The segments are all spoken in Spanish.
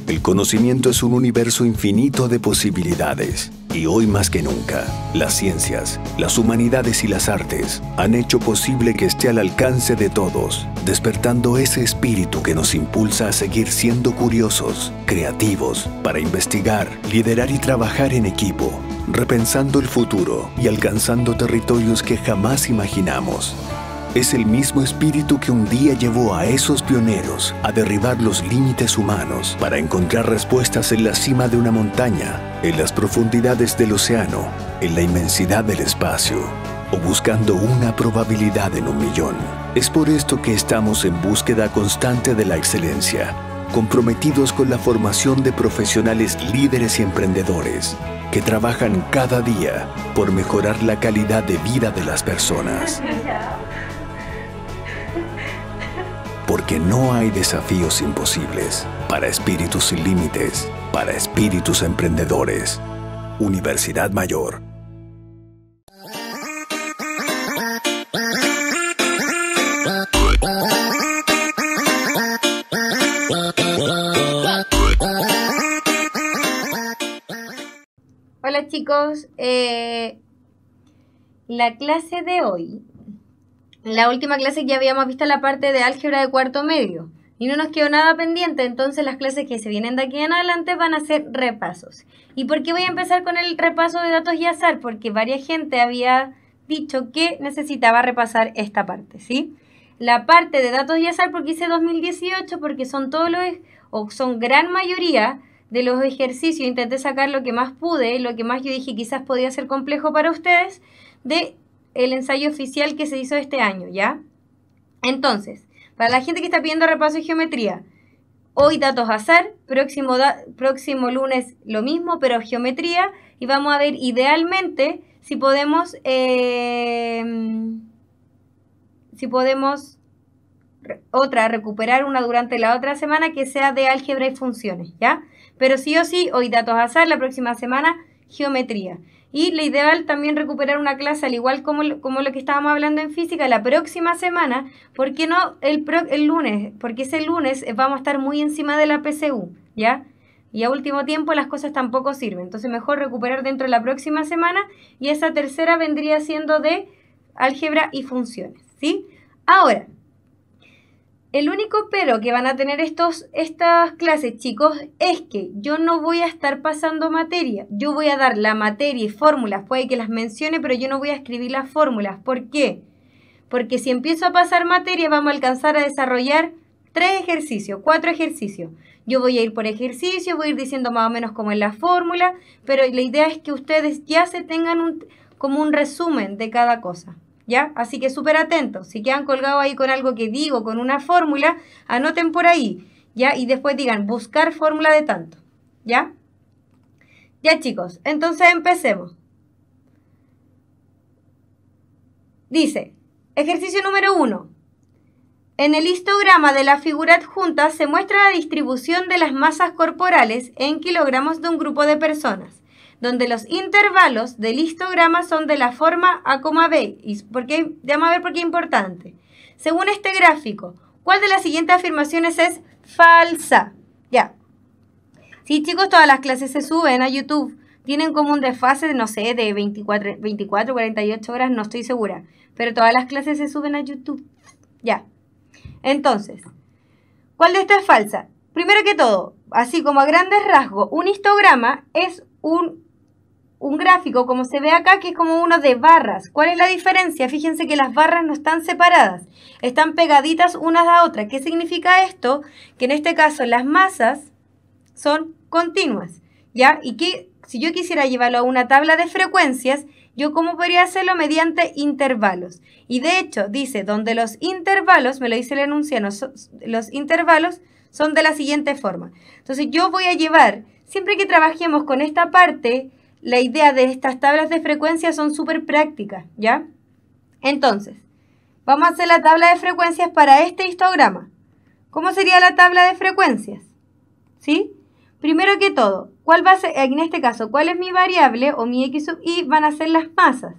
El conocimiento es un universo infinito de posibilidades. Y hoy más que nunca, las ciencias, las humanidades y las artes han hecho posible que esté al alcance de todos, despertando ese espíritu que nos impulsa a seguir siendo curiosos, creativos, para investigar, liderar y trabajar en equipo, repensando el futuro y alcanzando territorios que jamás imaginamos. Es el mismo espíritu que un día llevó a esos pioneros a derribar los límites humanos para encontrar respuestas en la cima de una montaña, en las profundidades del océano, en la inmensidad del espacio, o buscando una probabilidad en 1.000.000. Es por esto que estamos en búsqueda constante de la excelencia, comprometidos con la formación de profesionales líderes y emprendedores que trabajan cada día por mejorar la calidad de vida de las personas. Porque no hay desafíos imposibles para espíritus sin límites, para espíritus emprendedores. Universidad Mayor. Hola chicos, la clase de hoy, la última clase ya habíamos visto la parte de álgebra de cuarto medio y no nos quedó nada pendiente, entonces las clases que se vienen de aquí en adelante van a ser repasos. ¿Y por qué voy a empezar con el repaso de datos y azar? Porque varias gente había dicho que necesitaba repasar esta parte, ¿sí? La parte de datos y azar porque hice 2018, porque son todos los, o son gran mayoría de los ejercicios, intenté sacar lo que más pude, lo que más yo dije quizás podía ser complejo para ustedes, de el ensayo oficial que se hizo este año, ¿ya? Entonces, para la gente que está pidiendo repaso de geometría, hoy datos azar, próximo lunes lo mismo, pero geometría, y vamos a ver idealmente si podemos recuperar una durante la otra semana que sea de álgebra y funciones, ¿ya? Pero sí o sí, hoy datos azar, la próxima semana geometría. Y lo ideal también recuperar una clase, al igual como lo que estábamos hablando en física, la próxima semana, ¿por qué no el lunes? Porque ese lunes vamos a estar muy encima de la PSU, ¿ya? Y a último tiempo las cosas tampoco sirven. Entonces mejor recuperar dentro de la próxima semana y esa tercera vendría siendo de álgebra y funciones, ¿sí? Ahora, el único pero que van a tener estas clases, chicos, es que yo no voy a estar pasando materia. Yo voy a dar la materia y fórmulas, puede que las mencione, pero yo no voy a escribir las fórmulas. ¿Por qué? Porque si empiezo a pasar materia, vamos a alcanzar a desarrollar 3 ejercicios, 4 ejercicios. Yo voy a ir por ejercicio, voy a ir diciendo más o menos cómo es la fórmula, pero la idea es que ustedes ya se tengan como un resumen de cada cosa. ¿Ya? Así que súper atentos. Si quedan colgados ahí con algo que digo, con una fórmula, anoten por ahí, ¿ya? Y después digan, buscar fórmula de tanto, ¿ya? Ya, chicos, entonces empecemos. Dice, ejercicio número 1. En el histograma de la figura adjunta se muestra la distribución de las masas corporales en kilogramos de un grupo de personas, donde los intervalos del histograma son de la forma A, B. Vamos a ver por qué es importante. Según este gráfico, ¿cuál de las siguientes afirmaciones es falsa? Ya. Sí, chicos, todas las clases se suben a YouTube. Tienen como un desfase, no sé, de 24, 48 horas, no estoy segura. Pero todas las clases se suben a YouTube. Ya. Entonces, ¿cuál de estas es falsa? Primero que todo, así como a grandes rasgos, un histograma es un gráfico, como se ve acá, que es como uno de barras. ¿Cuál es la diferencia? Fíjense que las barras no están separadas, están pegaditas unas a otras. ¿Qué significa esto? Que en este caso las masas son continuas, ¿ya? Y que si yo quisiera llevarlo a una tabla de frecuencias, ¿yo cómo podría hacerlo? Mediante intervalos. Y de hecho, dice, donde los intervalos, me lo dice el enunciado, los intervalos son de la siguiente forma. Entonces yo voy a llevar, siempre que trabajemos con esta parte, la idea de estas tablas de frecuencias son súper prácticas, ¿ya? Entonces, vamos a hacer la tabla de frecuencias para este histograma. ¿Cómo sería la tabla de frecuencias? ¿Sí? Primero que todo, ¿cuál va a ser, en este caso, cuál es mi variable o mi x sub y? Van a ser las masas.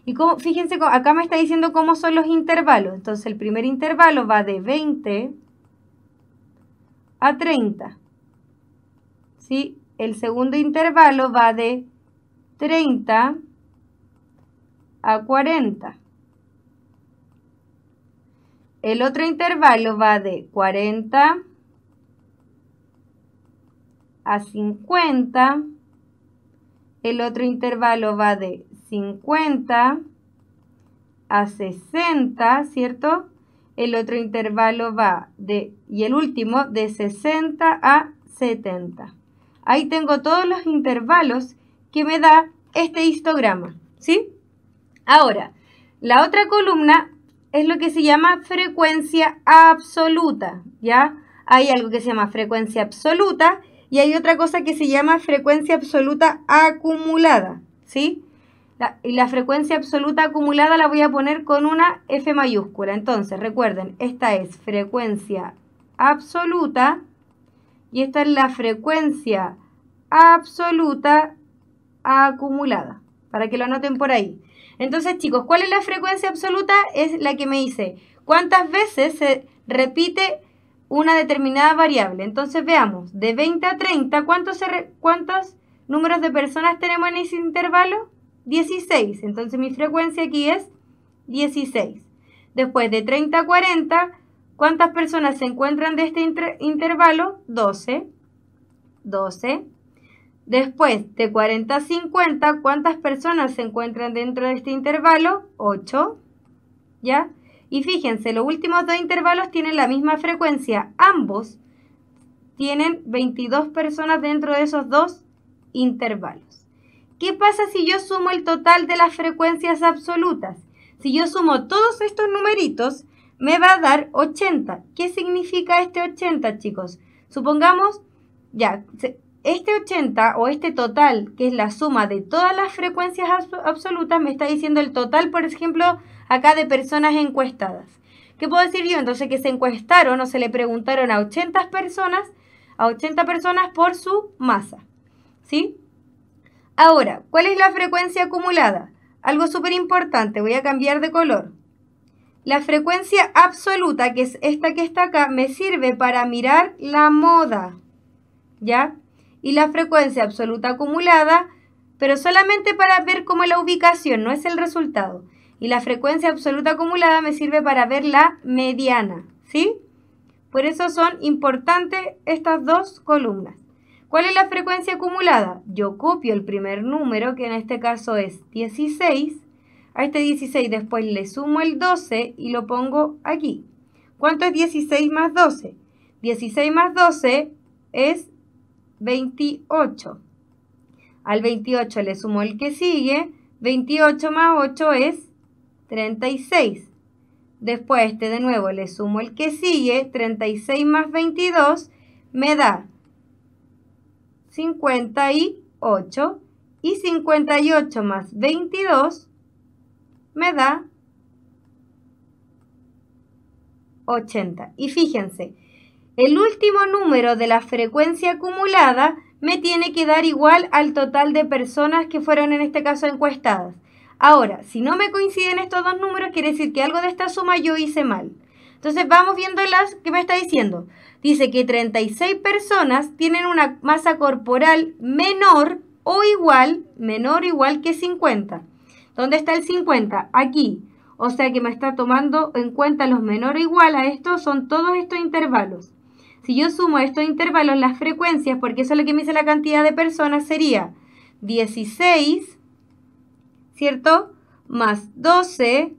Y como, fíjense, acá me está diciendo cómo son los intervalos. Entonces, el primer intervalo va de 20 a 30. ¿sí? El segundo intervalo va de 30 a 40. El otro intervalo va de 40 a 50. El otro intervalo va de 50 a 60, ¿cierto? El otro intervalo va y el último de 60 a 70. Ahí tengo todos los intervalos que me da este histograma, ¿sí? Ahora, la otra columna es lo que se llama frecuencia absoluta, ¿ya? Hay algo que se llama frecuencia absoluta y hay otra cosa que se llama frecuencia absoluta acumulada, ¿sí? Y la frecuencia absoluta acumulada la voy a poner con una F mayúscula. Entonces, recuerden, esta es frecuencia absoluta y esta es la frecuencia absoluta acumulada, para que lo anoten por ahí. Entonces, chicos, ¿cuál es la frecuencia absoluta? Es la que me dice cuántas veces se repite una determinada variable. Entonces, veamos, de 20 a 30, ¿cuántos números de personas tenemos en ese intervalo? 16. Entonces, mi frecuencia aquí es 16. Después, de 30 a 40, ¿cuántas personas se encuentran de este intervalo? 12. 12. Después, de 40 a 50, ¿cuántas personas se encuentran dentro de este intervalo? 8. ¿Ya? Y fíjense, los últimos dos intervalos tienen la misma frecuencia. Ambos tienen 22 personas dentro de esos dos intervalos. ¿Qué pasa si yo sumo el total de las frecuencias absolutas? Si yo sumo todos estos numeritos, me va a dar 80. ¿Qué significa este 80, chicos? Supongamos, ya, este 80 o este total, que es la suma de todas las frecuencias absolutas, me está diciendo el total, por ejemplo, acá de personas encuestadas. ¿Qué puedo decir yo? Entonces, que se encuestaron o se le preguntaron a 80 personas por su masa, ¿sí? Ahora, ¿cuál es la frecuencia acumulada? Algo súper importante, voy a cambiar de color. La frecuencia absoluta, que es esta que está acá, me sirve para mirar la moda, ¿ya? Y la frecuencia absoluta acumulada, pero solamente para ver cómo es la ubicación, no es el resultado. Y la frecuencia absoluta acumulada me sirve para ver la mediana, ¿sí? Por eso son importantes estas dos columnas. ¿Cuál es la frecuencia acumulada? Yo copio el primer número, que en este caso es 16. A este 16 después le sumo el 12 y lo pongo aquí. ¿Cuánto es 16 más 12? 16 más 12 es 28. Al 28 le sumo el que sigue. 28 más 8 es 36. Después de nuevo le sumo el que sigue. 36 más 22 me da 58. Y 58 más 22 me da 80. Y fíjense, el último número de la frecuencia acumulada me tiene que dar igual al total de personas que fueron en este caso encuestadas. Ahora, si no me coinciden estos dos números, quiere decir que algo de esta suma yo hice mal. Entonces vamos viendo ¿qué me está diciendo? Dice que 36 personas tienen una masa corporal menor o igual que 50. ¿Dónde está el 50? Aquí. O sea que me está tomando en cuenta los menor o igual a esto, son todos estos intervalos. Si yo sumo estos intervalos, las frecuencias, porque eso es lo que me dice la cantidad de personas, sería 16, ¿cierto? Más 12,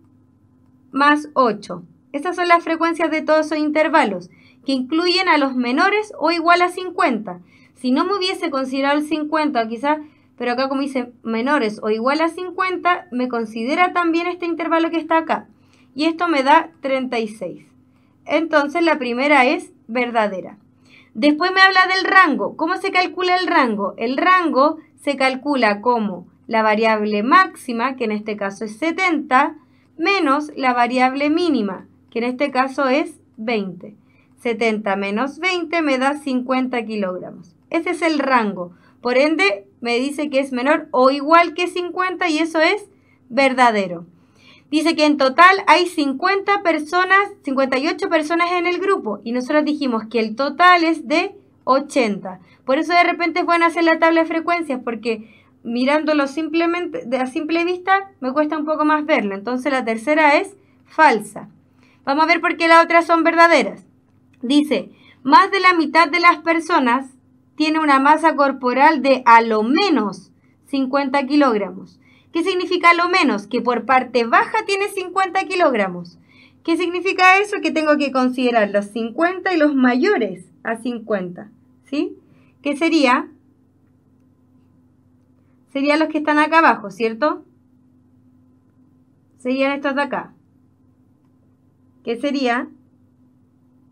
más 8. Estas son las frecuencias de todos esos intervalos, que incluyen a los menores o igual a 50. Si no me hubiese considerado el 50, quizás, pero acá como dice menores o igual a 50, me considera también este intervalo que está acá. Y esto me da 36. Entonces la primera es verdadera. Después me habla del rango. ¿Cómo se calcula el rango? El rango se calcula como la variable máxima, que en este caso es 70, menos la variable mínima, que en este caso es 20. 70 menos 20 me da 50 kilogramos. Ese es el rango. Por ende, me dice que es menor o igual que 50 y eso es verdadero. Dice que en total hay 58 personas en el grupo y nosotros dijimos que el total es de 80. Por eso de repente es bueno hacer la tabla de frecuencias, porque mirándolo simplemente a simple vista me cuesta un poco más verlo. Entonces la tercera es falsa. Vamos a ver por qué las otras son verdaderas. Dice, más de la mitad de las personas tiene una masa corporal de a lo menos 50 kilogramos. ¿Qué significa a lo menos? Que por parte baja tiene 50 kilogramos. ¿Qué significa eso? Que tengo que considerar los 50 y los mayores a 50. ¿Sí? ¿Qué sería? Serían los que están acá abajo, ¿cierto? Serían estos de acá. ¿Qué sería?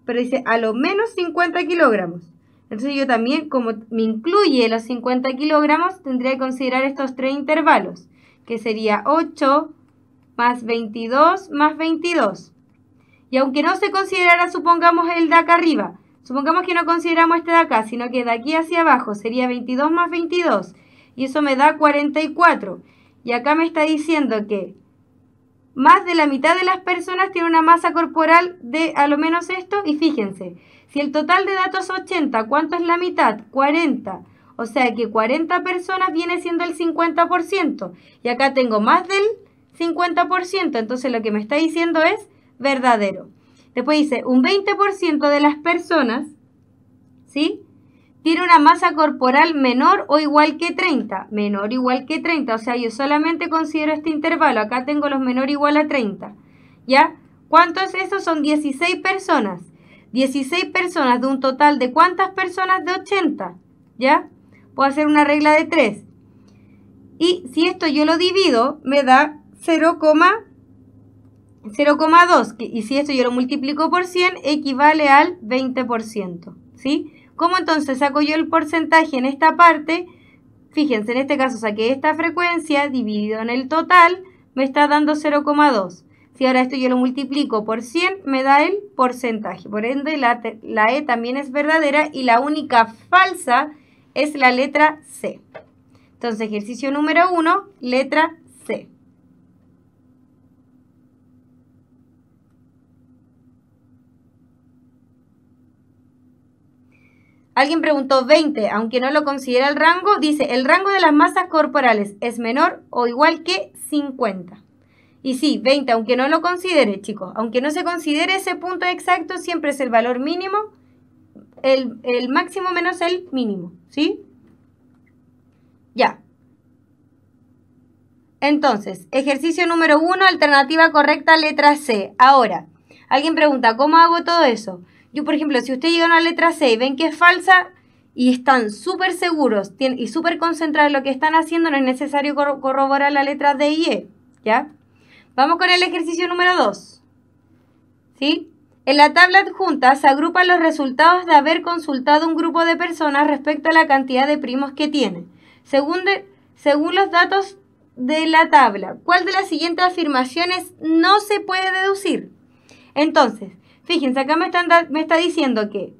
Pero dice a lo menos 50 kilogramos. Entonces yo también, como me incluye los 50 kilogramos, tendría que considerar estos tres intervalos, que sería 8 más 22 más 22. Y aunque no se considerara, supongamos el de acá arriba, supongamos que no consideramos este de acá, sino que de aquí hacia abajo sería 22 más 22. Y eso me da 44. Y acá me está diciendo que más de la mitad de las personas tiene una masa corporal de a lo menos esto. Y fíjense, si el total de datos es 80, ¿cuánto es la mitad? 40. O sea que 40 personas viene siendo el 50%. Y acá tengo más del 50%. Entonces lo que me está diciendo es verdadero. Después dice, un 20% de las personas, ¿sí?, tiene una masa corporal menor o igual que 30. Menor o igual que 30. O sea, yo solamente considero este intervalo. Acá tengo los menor igual a 30. ¿Ya? ¿Cuánto es eso? Son 16 personas. 16 personas de un total de ¿cuántas personas? De 80. ¿Ya? Puedo hacer una regla de 3. Y si esto yo lo divido, me da 0,2. Y si esto yo lo multiplico por 100, equivale al 20%. ¿Sí? ¿Cómo entonces saco yo el porcentaje en esta parte? Fíjense, en este caso saqué esta frecuencia dividido en el total, me está dando 0,2. Si ahora esto yo lo multiplico por 100, me da el porcentaje. Por ende, la E también es verdadera y la única falsa es la letra C. Entonces, ejercicio número 1, letra C. Alguien preguntó 20, aunque no lo considera el rango, dice, el rango de las masas corporales es menor o igual que 50. Y sí, 20, aunque no lo considere, chicos, aunque no se considere ese punto exacto, siempre es el valor mínimo, el máximo menos el mínimo, ¿sí? Ya. Entonces, ejercicio número 1, alternativa correcta, letra C. Ahora, alguien pregunta, ¿cómo hago todo eso? Yo, por ejemplo, si ustedes llegan a la letra C y ven que es falsa y están súper seguros y súper concentrados en lo que están haciendo, no es necesario corroborar la letra D y E, ¿ya? Vamos con el ejercicio número 2, ¿sí? En la tabla adjunta se agrupan los resultados de haber consultado un grupo de personas respecto a la cantidad de primos que tienen. Según los datos de la tabla, ¿cuál de las siguientes afirmaciones no se puede deducir? Entonces, fíjense, acá me está diciendo que,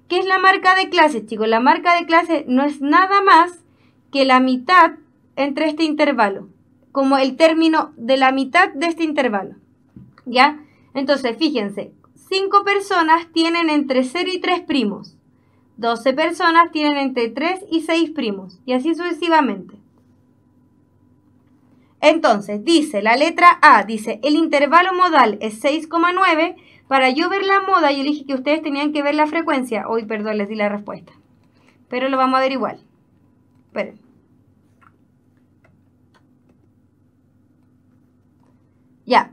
¿qué es la marca de clase, chicos? La marca de clase no es nada más que la mitad entre este intervalo, como el término de la mitad de este intervalo, ¿ya? Entonces, fíjense, 5 personas tienen entre 0 y 3 primos, 12 personas tienen entre 3 y 6 primos, y así sucesivamente. Entonces, dice, la letra A, dice, el intervalo modal es 6,9. Para yo ver la moda, yo dije que ustedes tenían que ver la frecuencia. Uy, perdón, les di la respuesta. Pero lo vamos a ver igual. Esperen. Ya.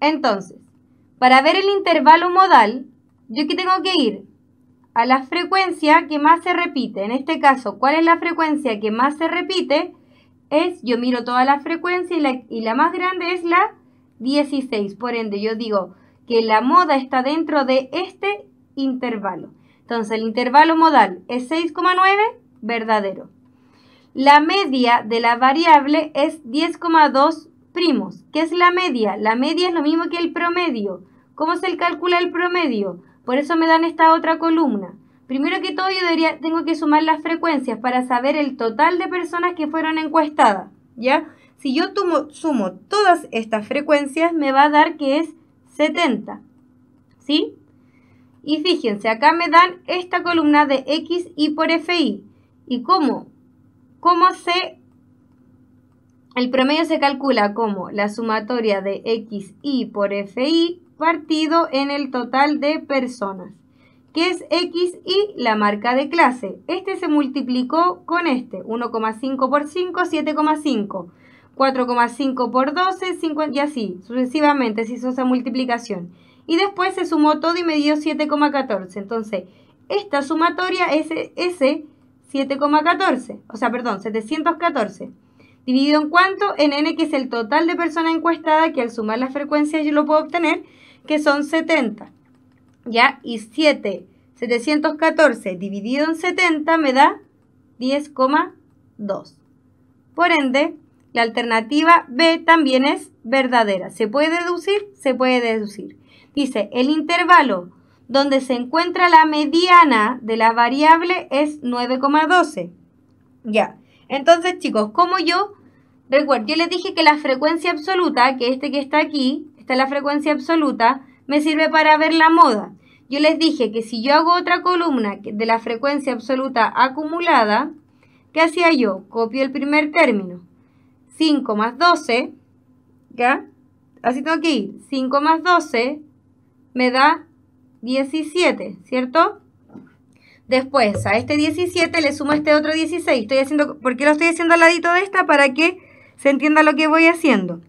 Entonces, para ver el intervalo modal, yo que tengo que ir a la frecuencia que más se repite. En este caso, ¿cuál es la frecuencia que más se repite? Yo miro toda la frecuencia y la más grande es la 16. Por ende, yo digo que la moda está dentro de este intervalo. Entonces, el intervalo modal es 6,9, verdadero. La media de la variable es 10,2 primos. ¿Qué es la media? La media es lo mismo que el promedio. ¿Cómo se calcula el promedio? Por eso me dan esta otra columna. Primero que todo, yo tengo que sumar las frecuencias para saber el total de personas que fueron encuestadas, ¿ya? Si yo sumo todas estas frecuencias, me va a dar que es 70, ¿sí? Y fíjense, acá me dan esta columna de XI por FI. ¿Y cómo el promedio se calcula como la sumatoria de XI por FI partido en el total de personas? ¿Qué es XI? La marca de clase. Este se multiplicó con este. 1,5 por 5, 7,5. 4,5 por 12, 5, y así, sucesivamente se hizo esa multiplicación. Y después se sumó todo y me dio 7,14. Entonces, esta sumatoria es ese 7,14. O sea, perdón, 714. ¿Dividido en cuánto? En n, que es el total de personas encuestadas, que al sumar las frecuencias yo lo puedo obtener, que son 70. ¿Ya? Y 714 dividido en 70 me da 10,2. Por ende, la alternativa B también es verdadera. ¿Se puede deducir? Se puede deducir. Dice, el intervalo donde se encuentra la mediana de la variable es 9,12. Ya. Entonces, chicos, como yo les dije que la frecuencia absoluta, que que está aquí, esta es la frecuencia absoluta, me sirve para ver la moda. Yo les dije que si yo hago otra columna de la frecuencia absoluta acumulada, ¿qué hacía yo? Copio el primer término. 5 más 12, ¿ya? Así tengo que ir. 5 más 12 me da 17, ¿cierto? Después, a este 17 le sumo este otro 16. ¿Por qué lo estoy haciendo al ladito de esta? Para que se entienda lo que voy haciendo.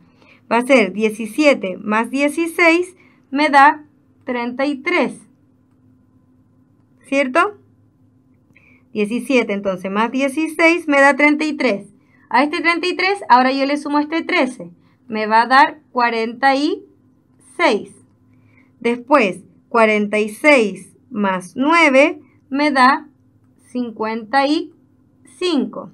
Va a ser 17 más 16 me da 33. ¿Cierto? 17 entonces más 16 me da 33. A este 33 ahora yo le sumo este 13. Me va a dar 46. Después 46 más 9 me da 55.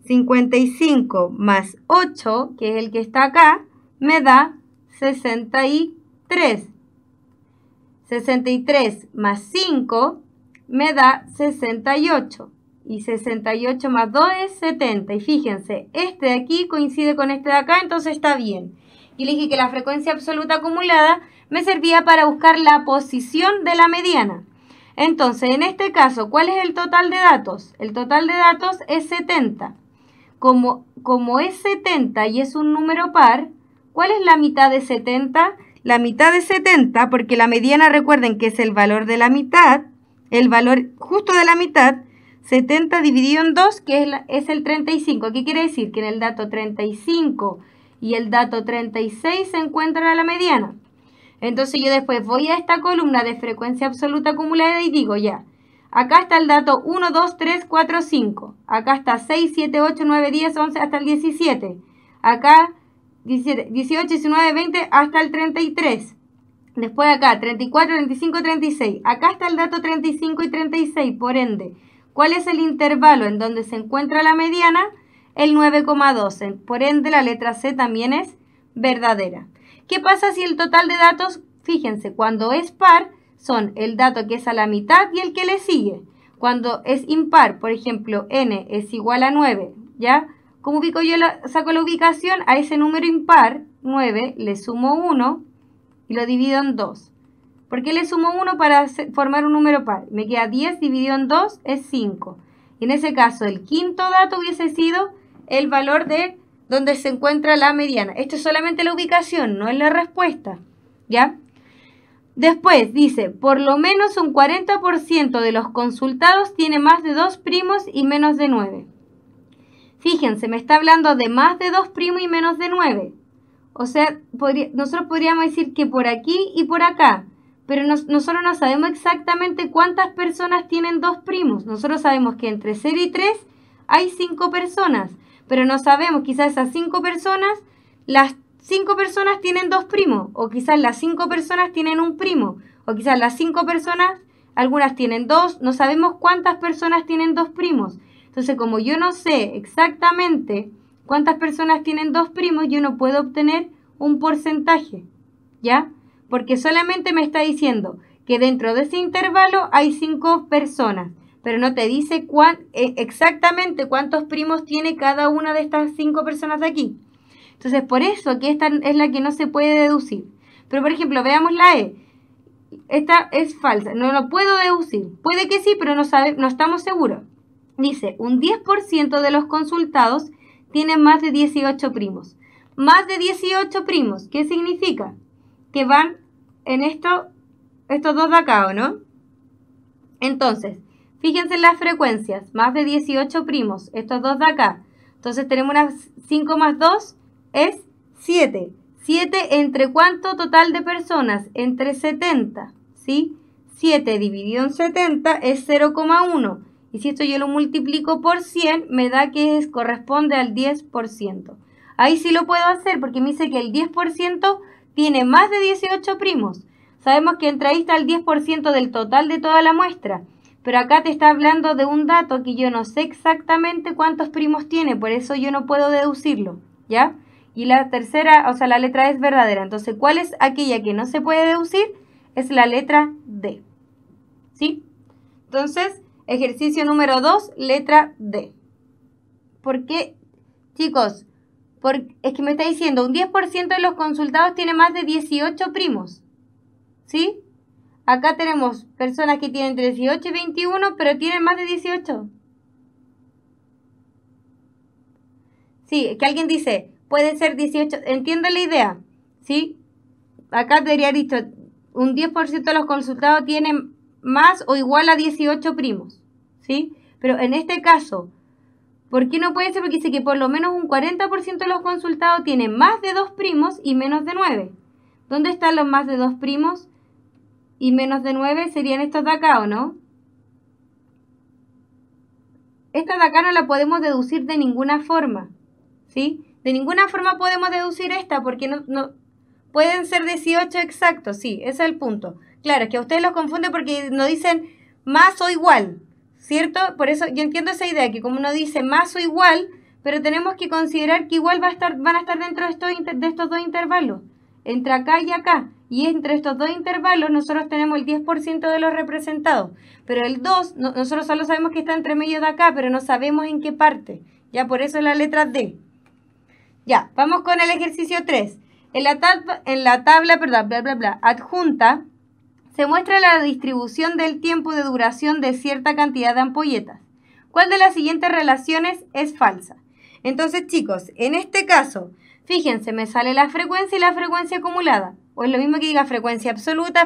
55 más 8, que es el que está acá, me da 63. 63 más 5 me da 68. Y 68 más 2 es 70. Y fíjense, este de aquí coincide con este de acá, entonces está bien. Y le dije que la frecuencia absoluta acumulada me servía para buscar la posición de la mediana. Entonces, en este caso, ¿cuál es el total de datos? El total de datos es 70. Como es 70 y es un número par, ¿cuál es la mitad de 70? La mitad de 70, porque la mediana, recuerden que es el valor de la mitad, el valor justo de la mitad, 70 dividido en 2, que es el 35. ¿Qué quiere decir? Que en el dato 35 y el dato 36 se encuentran a la mediana. Entonces yo después voy a esta columna de frecuencia absoluta acumulada y digo ya, acá está el dato 1, 2, 3, 4, 5. Acá está 6, 7, 8, 9, 10, 11 hasta el 17. Acá 17, 18, 19, 20 hasta el 33. Después acá 34, 35, 36. Acá está el dato 35 y 36. Por ende, ¿cuál es el intervalo en donde se encuentra la mediana? El 9,12. Por ende, la letra C también es verdadera. ¿Qué pasa si el total de datos, fíjense, cuando es par, son el dato que es a la mitad y el que le sigue? Cuando es impar, por ejemplo, n es igual a 9, ¿ya? ¿Cómo ubico yo saco la ubicación? A ese número impar, 9, le sumo 1 y lo divido en 2. ¿Por qué le sumo 1? Para formar un número par. Me queda 10 dividido en 2 es 5. Y en ese caso, el quinto dato hubiese sido el valor de donde se encuentra la mediana. Esto es solamente la ubicación, no es la respuesta, ¿ya? Después dice, por lo menos un 40% de los consultados tiene más de 2 primos y menos de 9. Fíjense, me está hablando de más de 2 primos y menos de 9. O sea, nosotros podríamos decir que por aquí y por acá, pero nosotros no sabemos exactamente cuántas personas tienen 2 primos. Nosotros sabemos que entre 0 y 3 hay 5 personas. Pero no sabemos, quizás esas 5 personas, las 5 personas tienen 2 primos, o quizás las 5 personas tienen un primo, o quizás las 5 personas, algunas tienen 2, no sabemos cuántas personas tienen 2 primos. Entonces, como yo no sé exactamente cuántas personas tienen 2 primos, yo no puedo obtener un porcentaje, ¿ya? Porque solamente me está diciendo que dentro de ese intervalo hay 5 personas. Pero no te dice exactamente cuántos primos tiene cada una de estas 5 personas de aquí. Entonces, por eso que esta es la que no se puede deducir. Pero, por ejemplo, veamos la E. esta es falsa, no lo puedo deducir. Puede que sí, pero no estamos seguros. Dice, un 10% de los consultados tienen más de 18 primos. Más de 18 primos, ¿qué significa? Que van en estos dos de acá, ¿o no? Entonces, fíjense en las frecuencias, más de 18 primos, estos dos de acá. Entonces tenemos una 5 más 2 es 7. 7 entre ¿cuánto total de personas? Entre 70, ¿sí? 7 dividido en 70 es 0,1. Y si esto yo lo multiplico por 100, me da que corresponde al 10%. Ahí sí lo puedo hacer porque me dice que el 10% tiene más de 18 primos. Sabemos que entre ahí está el 10% del total de toda la muestra. Pero acá te está hablando de un dato que yo no sé exactamente cuántos primos tiene. Por eso yo no puedo deducirlo, ¿ya? Y la tercera, o sea, la letra E es verdadera. Entonces, ¿cuál es aquella que no se puede deducir? Es la letra D. ¿Sí? Entonces, ejercicio número 2, letra D. ¿Por qué, chicos? Es que me está diciendo, un 10% de los consultados tiene más de 18 primos. ¿Sí? Acá tenemos personas que tienen entre 18 y 21, pero tienen más de 18. Sí, es que alguien dice, puede ser 18. Entiendo la idea, ¿sí? Acá te habría dicho, un 10% de los consultados tienen más o igual a 18 primos, ¿sí? Pero en este caso, ¿por qué no puede ser? Porque dice que por lo menos un 40% de los consultados tienen más de 2 primos y menos de 9. ¿Dónde están los más de 2 primos y menos de 9? Serían estos de acá, ¿o no? Esta de acá no la podemos deducir de ninguna forma, ¿sí? De ninguna forma podemos deducir esta porque no pueden ser 18 exactos, sí, ese es el punto. Claro, es que a ustedes los confunde porque no dicen más o igual, ¿cierto? Por eso yo entiendo esa idea, que como uno dice más o igual, pero tenemos que considerar que igual van a estar dentro de estos dos intervalos, entre acá y acá. Y entre estos dos intervalos nosotros tenemos el 10% de los representados. Pero el 2, nosotros solo sabemos que está entre medio de acá, pero no sabemos en qué parte. Ya, por eso es la letra D. Ya, vamos con el ejercicio 3. En la tabla adjunta se muestra la distribución del tiempo de duración de cierta cantidad de ampolletas. ¿Cuál de las siguientes relaciones es falsa? Entonces, chicos, en este caso, fíjense, me sale la frecuencia y la frecuencia acumulada. O es lo mismo que diga frecuencia absoluta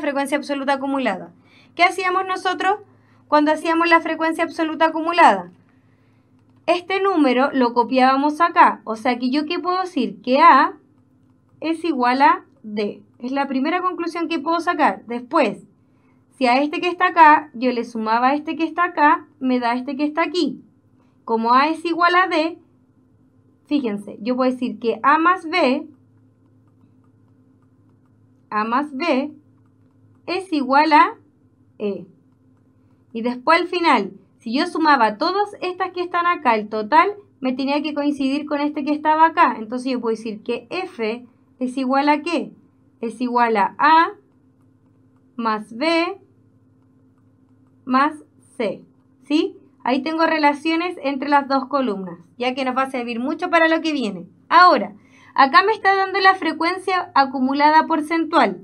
acumulada. ¿Qué hacíamos nosotros cuando hacíamos la frecuencia absoluta acumulada? Este número lo copiábamos acá. O sea que yo ¿qué puedo decir? Que A es igual a D. Es la primera conclusión que puedo sacar. Después, si a este que está acá, yo le sumaba a este que está acá, me da este que está aquí. Como A es igual a D, fíjense, yo puedo decir que A más B es igual a E. Y después al final, si yo sumaba todas estas que están acá, el total me tenía que coincidir con este que estaba acá. Entonces yo puedo decir que F es igual a ¿qué? Es igual a más B más C. ¿Sí? Ahí tengo relaciones entre las dos columnas, ya que nos va a servir mucho para lo que viene. Ahora, acá me está dando la frecuencia acumulada porcentual.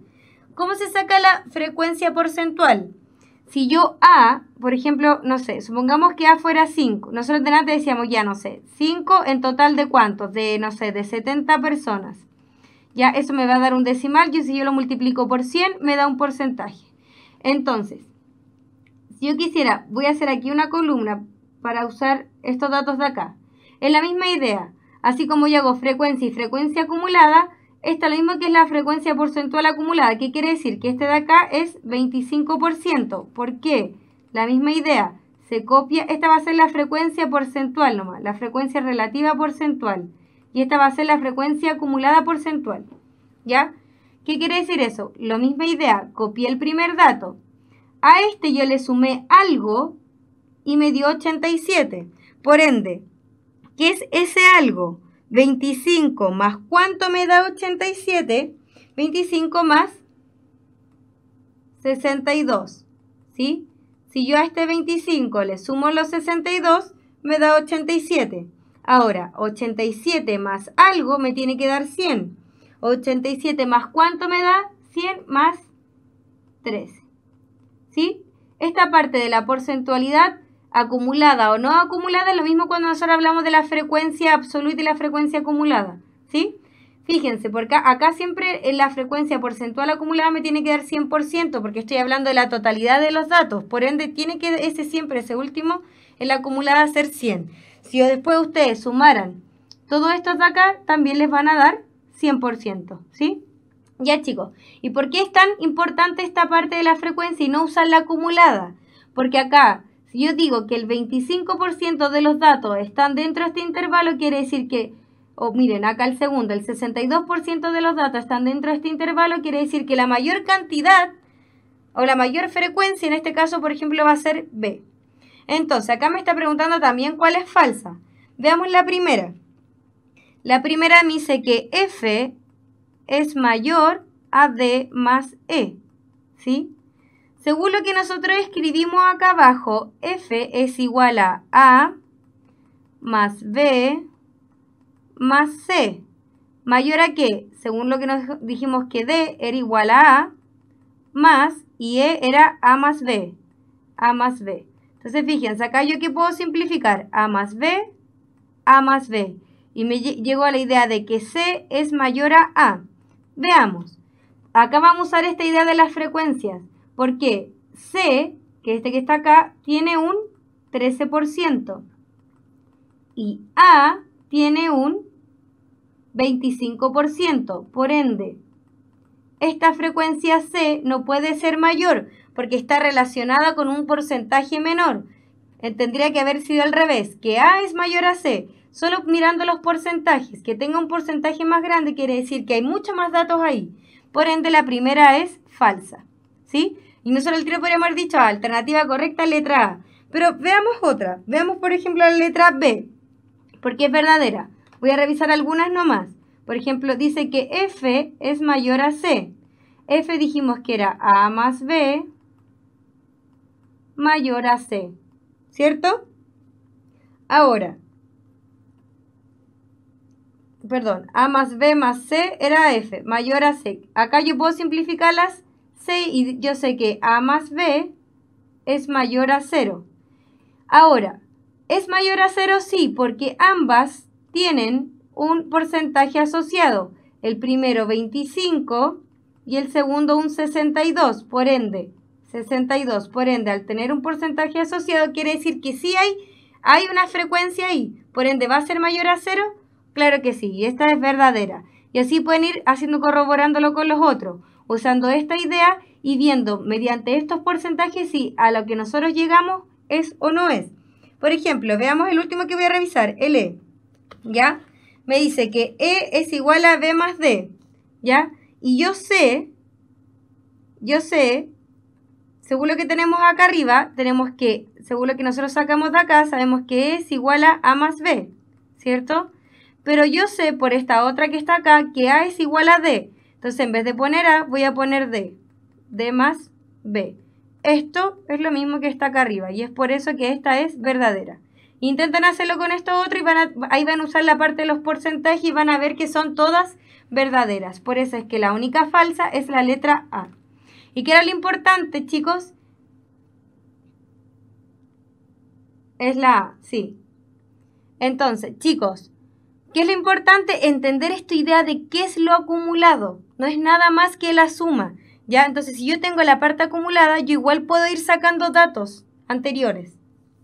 ¿Cómo se saca la frecuencia porcentual? Si yo A, por ejemplo, no sé, supongamos que A fuera 5. Nosotros delante decíamos, ya no sé, 5 en total de ¿cuántos? De, no sé, de 70 personas. Ya eso me va a dar un decimal, y si yo lo multiplico por 100, me da un porcentaje. Entonces, si yo quisiera, voy a hacer aquí una columna para usar estos datos de acá. Es la misma idea. Así como yo hago frecuencia y frecuencia acumulada, esta es lo mismo que es la frecuencia porcentual acumulada. ¿Qué quiere decir? Que este de acá es 25%. ¿Por qué? La misma idea. Se copia, esta va a ser la frecuencia porcentual nomás, la frecuencia relativa porcentual. Y esta va a ser la frecuencia acumulada porcentual. ¿Ya? ¿Qué quiere decir eso? La misma idea. Copié el primer dato. A este yo le sumé algo y me dio 87. Por ende, ¿qué es ese algo? 25 más ¿cuánto me da 87? 25 más 62. ¿Sí? Si yo a este 25 le sumo los 62, me da 87. Ahora, 87 más algo me tiene que dar 100. 87 más ¿cuánto me da? 100 más 13. ¿Sí? Esta parte de la porcentualidad acumulada o no acumulada es lo mismo cuando nosotros hablamos de la frecuencia absoluta y la frecuencia acumulada. ¿Sí? Fíjense, porque acá siempre en la frecuencia porcentual acumulada me tiene que dar 100%, porque estoy hablando de la totalidad de los datos. Por ende, tiene que ese último, en la acumulada, ser 100. Si después ustedes sumaran todos estos de acá, también les van a dar 100%. ¿Sí? Ya, chicos. ¿Y por qué es tan importante esta parte de la frecuencia y no usar la acumulada? Porque acá, si yo digo que el 25% de los datos están dentro de este intervalo, quiere decir que, miren, acá el segundo, el 62% de los datos están dentro de este intervalo, quiere decir que la mayor cantidad o la mayor frecuencia, en este caso, por ejemplo, va a ser B. Entonces, acá me está preguntando también cuál es falsa. Veamos la primera. La primera me dice que F es mayor a D más E, ¿sí? Según lo que nosotros escribimos acá abajo, F es igual a más B más C. ¿Mayor a qué? Según lo que nos dijimos que D era igual a más y E era A más B. A más B. Entonces, fíjense, acá yo que puedo simplificar A más B, A más B. Y me llego a la idea de que C es mayor a A. Veamos. Acá vamos a usar esta idea de las frecuencias. Porque C, que este que está acá, tiene un 13%. Y A tiene un 25%. Por ende, esta frecuencia C no puede ser mayor porque está relacionada con un porcentaje menor. Tendría que haber sido al revés, que A es mayor a C. Solo mirando los porcentajes, que tenga un porcentaje más grande quiere decir que hay muchos más datos ahí. Por ende, la primera es falsa. ¿Sí? Y nosotros al tiro podríamos haber dicho alternativa correcta, letra A. Pero veamos otra. Veamos, por ejemplo, la letra B, porque es verdadera. Voy a revisar algunas nomás. Por ejemplo, dice que F es mayor a C. F dijimos que era A más B mayor a C. ¿Cierto? Ahora, perdón, A más B más C era F, mayor a C. Acá yo puedo simplificar las C y yo sé que A más B es mayor a 0. Ahora, ¿es mayor a 0? Sí, porque ambas tienen un porcentaje asociado. El primero 25 y el segundo un 62, por ende. 62, por ende, al tener un porcentaje asociado quiere decir que sí hay una frecuencia ahí. Por ende, ¿va a ser mayor a 0? Claro que sí, y esta es verdadera. Y así pueden ir corroborándolo con los otros, usando esta idea y viendo mediante estos porcentajes si a lo que nosotros llegamos es o no es. Por ejemplo, veamos el último que voy a revisar, el E. ¿Ya? Me dice que E es igual a B más D. ¿Ya? Y yo sé, según lo que tenemos acá arriba, según lo que nosotros sacamos de acá, sabemos que E es igual a A más B. ¿Cierto? Pero yo sé por esta otra que está acá que A es igual a D. Entonces, en vez de poner A, voy a poner D. D más B. Esto es lo mismo que está acá arriba y es por eso que esta es verdadera. Intentan hacerlo con esto otro y ahí van a usar la parte de los porcentajes y van a ver que son todas verdaderas. Por eso es que la única falsa es la letra A. ¿Y qué era lo importante, chicos? Es la A, sí. Entonces, chicos, ¿qué es lo importante? Entender esta idea de qué es lo acumulado. No es nada más que la suma. ¿Ya? Entonces, si yo tengo la parte acumulada, yo igual puedo ir sacando datos anteriores.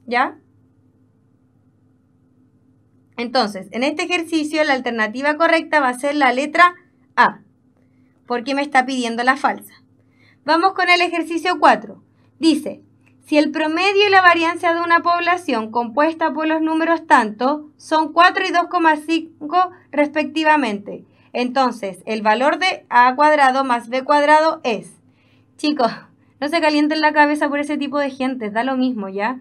¿Ya? Entonces, en este ejercicio, la alternativa correcta va a ser la letra A. Porque me está pidiendo la falsa. Vamos con el ejercicio 4. Dice, si el promedio y la varianza de una población compuesta por los números tanto son 4 y 2,5 respectivamente, entonces el valor de A cuadrado más B cuadrado es... Chicos, no se calienten la cabeza por ese tipo de gente, da lo mismo, ¿ya?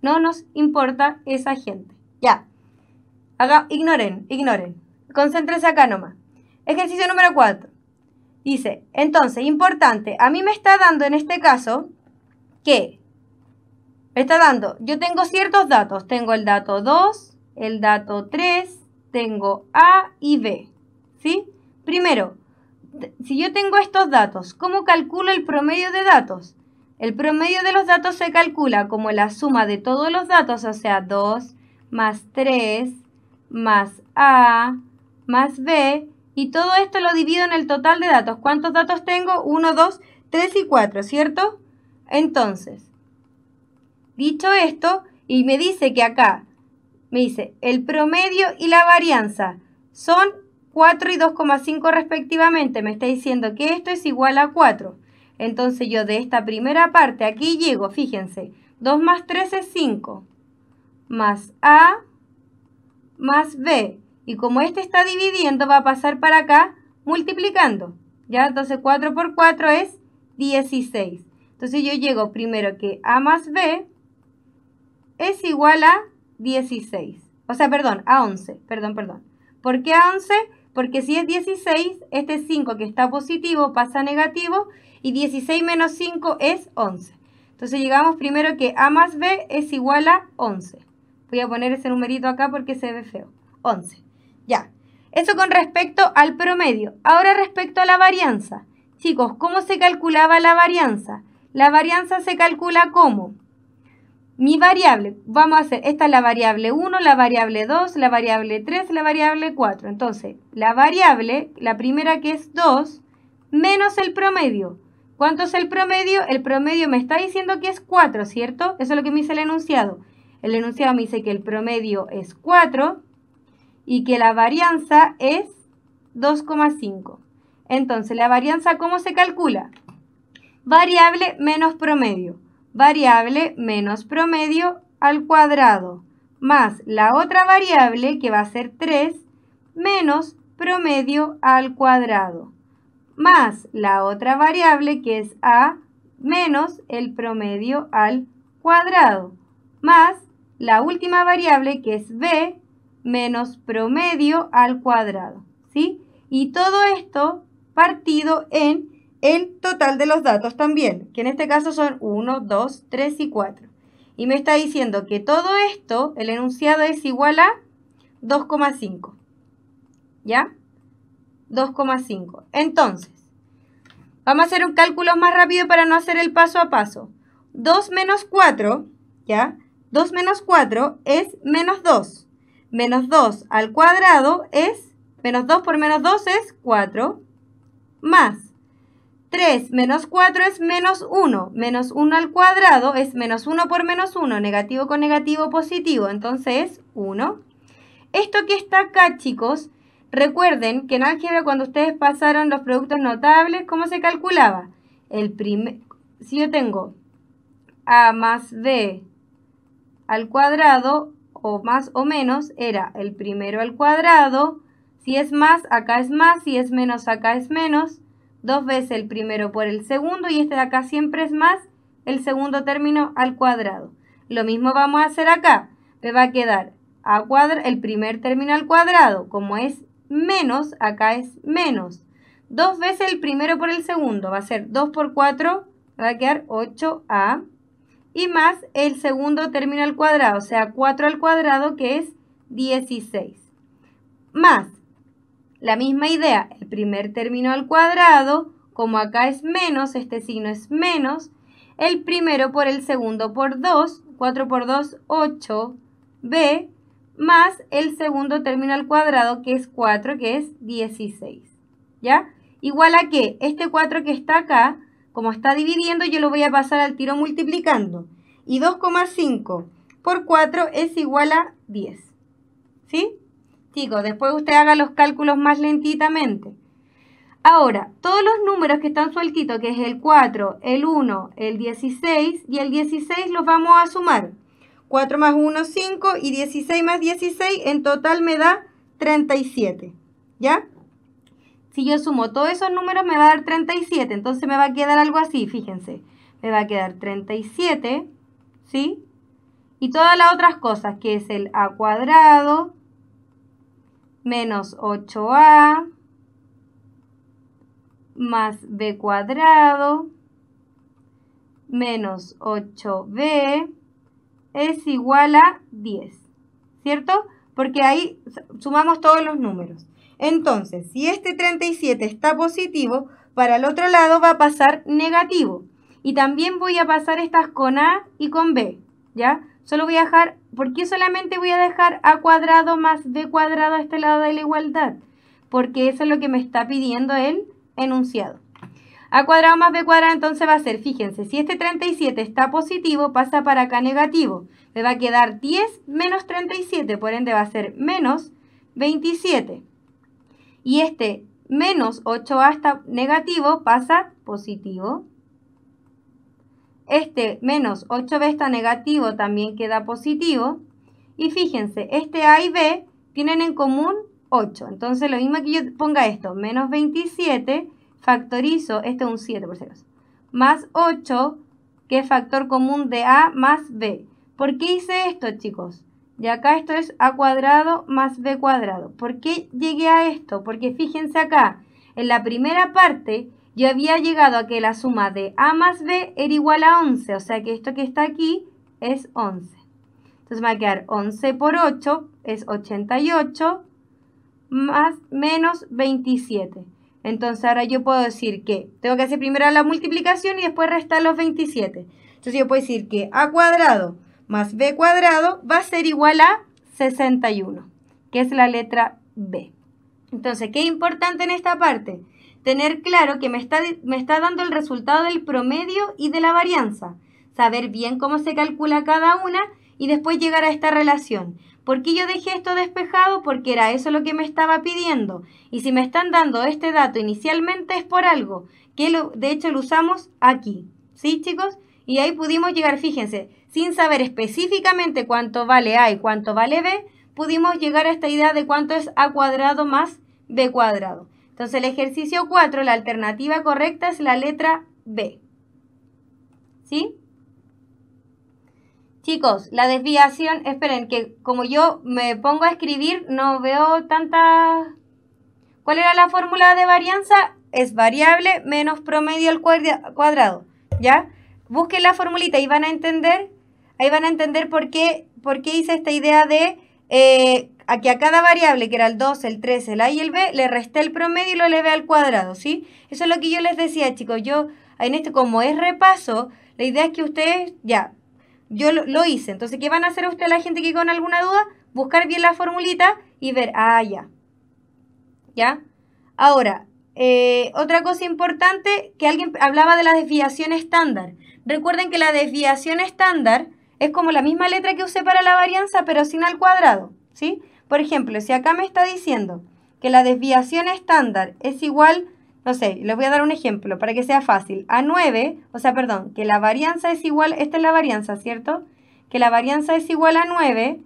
No nos importa esa gente. Ya. Ignoren. Concéntrense acá nomás. Ejercicio número 4. Dice, entonces, importante, a mí me está dando en este caso que me está dando, yo tengo ciertos datos, tengo el dato 2, el dato 3, tengo A y B, ¿sí? Primero, si yo tengo estos datos, ¿cómo calculo el promedio de datos? El promedio de los datos se calcula como la suma de todos los datos, o sea, 2 más 3 más A más B, y todo esto lo divido en el total de datos. ¿Cuántos datos tengo? 1, 2, 3 y 4, ¿cierto? Entonces, dicho esto, y me dice que acá, me dice, el promedio y la varianza son 4 y 2,5 respectivamente. Me está diciendo que esto es igual a 4. Entonces yo de esta primera parte aquí llego, fíjense, 2 más 3 es 5, más A más B. Y como este está dividiendo, va a pasar para acá multiplicando. ¿Ya? Entonces 4 por 4 es 16. Entonces yo llego primero que A más B es igual a 16. O sea, perdón, a 11. Perdón. ¿Por qué a 11? Porque si es 16, este 5 que está positivo pasa a negativo y 16 menos 5 es 11. Entonces llegamos primero que A más B es igual a 11. Voy a poner ese numerito acá porque se ve feo. 11. Ya. Eso con respecto al promedio. Ahora respecto a la varianza. Chicos, ¿cómo se calculaba la varianza? La varianza se calcula como mi variable. Vamos a hacer, esta es la variable 1, la variable 2, la variable 3, la variable 4. Entonces, la variable, la primera que es 2, menos el promedio. ¿Cuánto es el promedio? El promedio me está diciendo que es 4, ¿cierto? Eso es lo que me dice el enunciado. El enunciado me dice que el promedio es 4 y que la varianza es 2,5. Entonces, ¿la varianza cómo se calcula? Variable menos promedio. Variable menos promedio al cuadrado. Más la otra variable, que va a ser 3, menos promedio al cuadrado. Más la otra variable, que es A, menos el promedio al cuadrado. Más la última variable, que es B, menos promedio al cuadrado, ¿sí? Y todo esto partido en el total de los datos también, que en este caso son 1, 2, 3 y 4. Y me está diciendo que todo esto, el enunciado es igual a 2,5. ¿Ya? 2,5. Entonces, vamos a hacer un cálculo más rápido para no hacer el paso a paso. 2 menos 4, ¿ya? 2 menos 4 es menos 2. Menos 2 al cuadrado es, menos 2 por menos 2 es 4, más 3 menos 4 es menos 1. Menos 1 al cuadrado es menos 1 por menos 1. Negativo con negativo, positivo. Entonces es 1. Esto que está acá, chicos, recuerden que en álgebra cuando ustedes pasaron los productos notables, ¿cómo se calculaba? Si yo tengo A más B al cuadrado, o más o menos, era el primero al cuadrado. Si es más, acá es más. Si es menos, acá es menos. 2 veces el primero por el segundo, y este de acá siempre es más el segundo término al cuadrado. Lo mismo vamos a hacer acá. Me va a quedar el primer término al cuadrado. Como es menos, acá es menos. 2 veces el primero por el segundo. Va a ser 2 por 4, va a quedar 8A. Y más el segundo término al cuadrado, o sea, 4 al cuadrado, que es 16. Más la misma idea, el primer término al cuadrado, como acá es menos, este signo es menos, el primero por el segundo por 2, 4 por 2, 8b, más el segundo término al cuadrado, que es 4, que es 16. ¿Ya? Igual a que este 4 que está acá, como está dividiendo, yo lo voy a pasar al tiro multiplicando. Y 2,5 por 4 es igual a 10. ¿Sí? Chicos, después usted haga los cálculos más lentitamente. Ahora, todos los números que están sueltitos, que es el 4, el 1, el 16 y el 16, los vamos a sumar. 4 más 1, 5 y 16 más 16 en total me da 37. ¿Ya? Si yo sumo todos esos números me va a dar 37. Entonces me va a quedar algo así, fíjense. Me va a quedar 37, ¿sí? Y todas las otras cosas, que es el a cuadrado menos 8a más b cuadrado menos 8b es igual a 10, ¿cierto? Porque ahí sumamos todos los números. Entonces, si este 37 está positivo, para el otro lado va a pasar negativo. Y también voy a pasar estas con A y con B, ¿ya? Solo voy a dejar, ¿por qué solamente voy a dejar A cuadrado más B cuadrado a este lado de la igualdad? Porque eso es lo que me está pidiendo el enunciado. A cuadrado más B cuadrado entonces va a ser, fíjense, si este 37 está positivo, pasa para acá negativo. Me va a quedar 10 menos 37, por ende va a ser menos 27. Y este menos 8A está negativo, pasa positivo. Este menos 8B está negativo, también queda positivo. Y fíjense, este A y B tienen en común 8. Entonces lo mismo que yo ponga esto, menos 27, factorizo, este es un 7 por si acaso, más 8, que es factor común de A más B. ¿Por qué hice esto, chicos? Y acá esto es A cuadrado más B cuadrado. ¿Por qué llegué a esto? Porque fíjense acá, en la primera parte yo había llegado a que la suma de A más B era igual a 11. O sea que esto que está aquí es 11. Entonces me va a quedar 11 por 8 es 88 más menos 27. Entonces ahora yo puedo decir que tengo que hacer primero la multiplicación y después restar los 27. Entonces yo puedo decir que A cuadrado más B cuadrado va a ser igual a 61, que es la letra B. Entonces, ¿qué es importante en esta parte? Tener claro que me está dando el resultado del promedio y de la varianza. Saber bien cómo se calcula cada una y después llegar a esta relación. ¿Por qué yo dejé esto despejado? Porque era eso lo que me estaba pidiendo. Y si me están dando este dato inicialmente es por algo, que de hecho lo usamos aquí. ¿Sí, chicos? Y ahí pudimos llegar, fíjense, sin saber específicamente cuánto vale A y cuánto vale B, pudimos llegar a esta idea de cuánto es A cuadrado más B cuadrado. Entonces el ejercicio 4, la alternativa correcta es la letra B. ¿Sí? Chicos, la desviación, esperen que como yo me pongo a escribir no veo tanta... ¿Cuál era la fórmula de varianza? Es variable menos promedio al cuadrado, ¿ya? Busquen la formulita y van a entender, ahí van a entender por qué hice esta idea de a que a cada variable, que era el 2, el 3, el A y el B, le resté el promedio y lo elevé al cuadrado, ¿sí? Eso es lo que yo les decía, chicos. Yo, en esto, como es repaso, la idea es que ustedes, ya, yo lo hice. Entonces, ¿qué van a hacer ustedes, la gente que con alguna duda? Buscar bien la formulita y ver, ya. ¿Ya? Ahora, otra cosa importante, que alguien hablaba de la desviación estándar. Recuerden que la desviación estándar es como la misma letra que usé para la varianza, pero sin al cuadrado, ¿sí? Por ejemplo, si acá me está diciendo que la desviación estándar es igual, no sé, les voy a dar un ejemplo para que sea fácil, a 9, o sea, perdón, que la varianza es igual, esta es la varianza, ¿cierto? Que la varianza es igual a 9,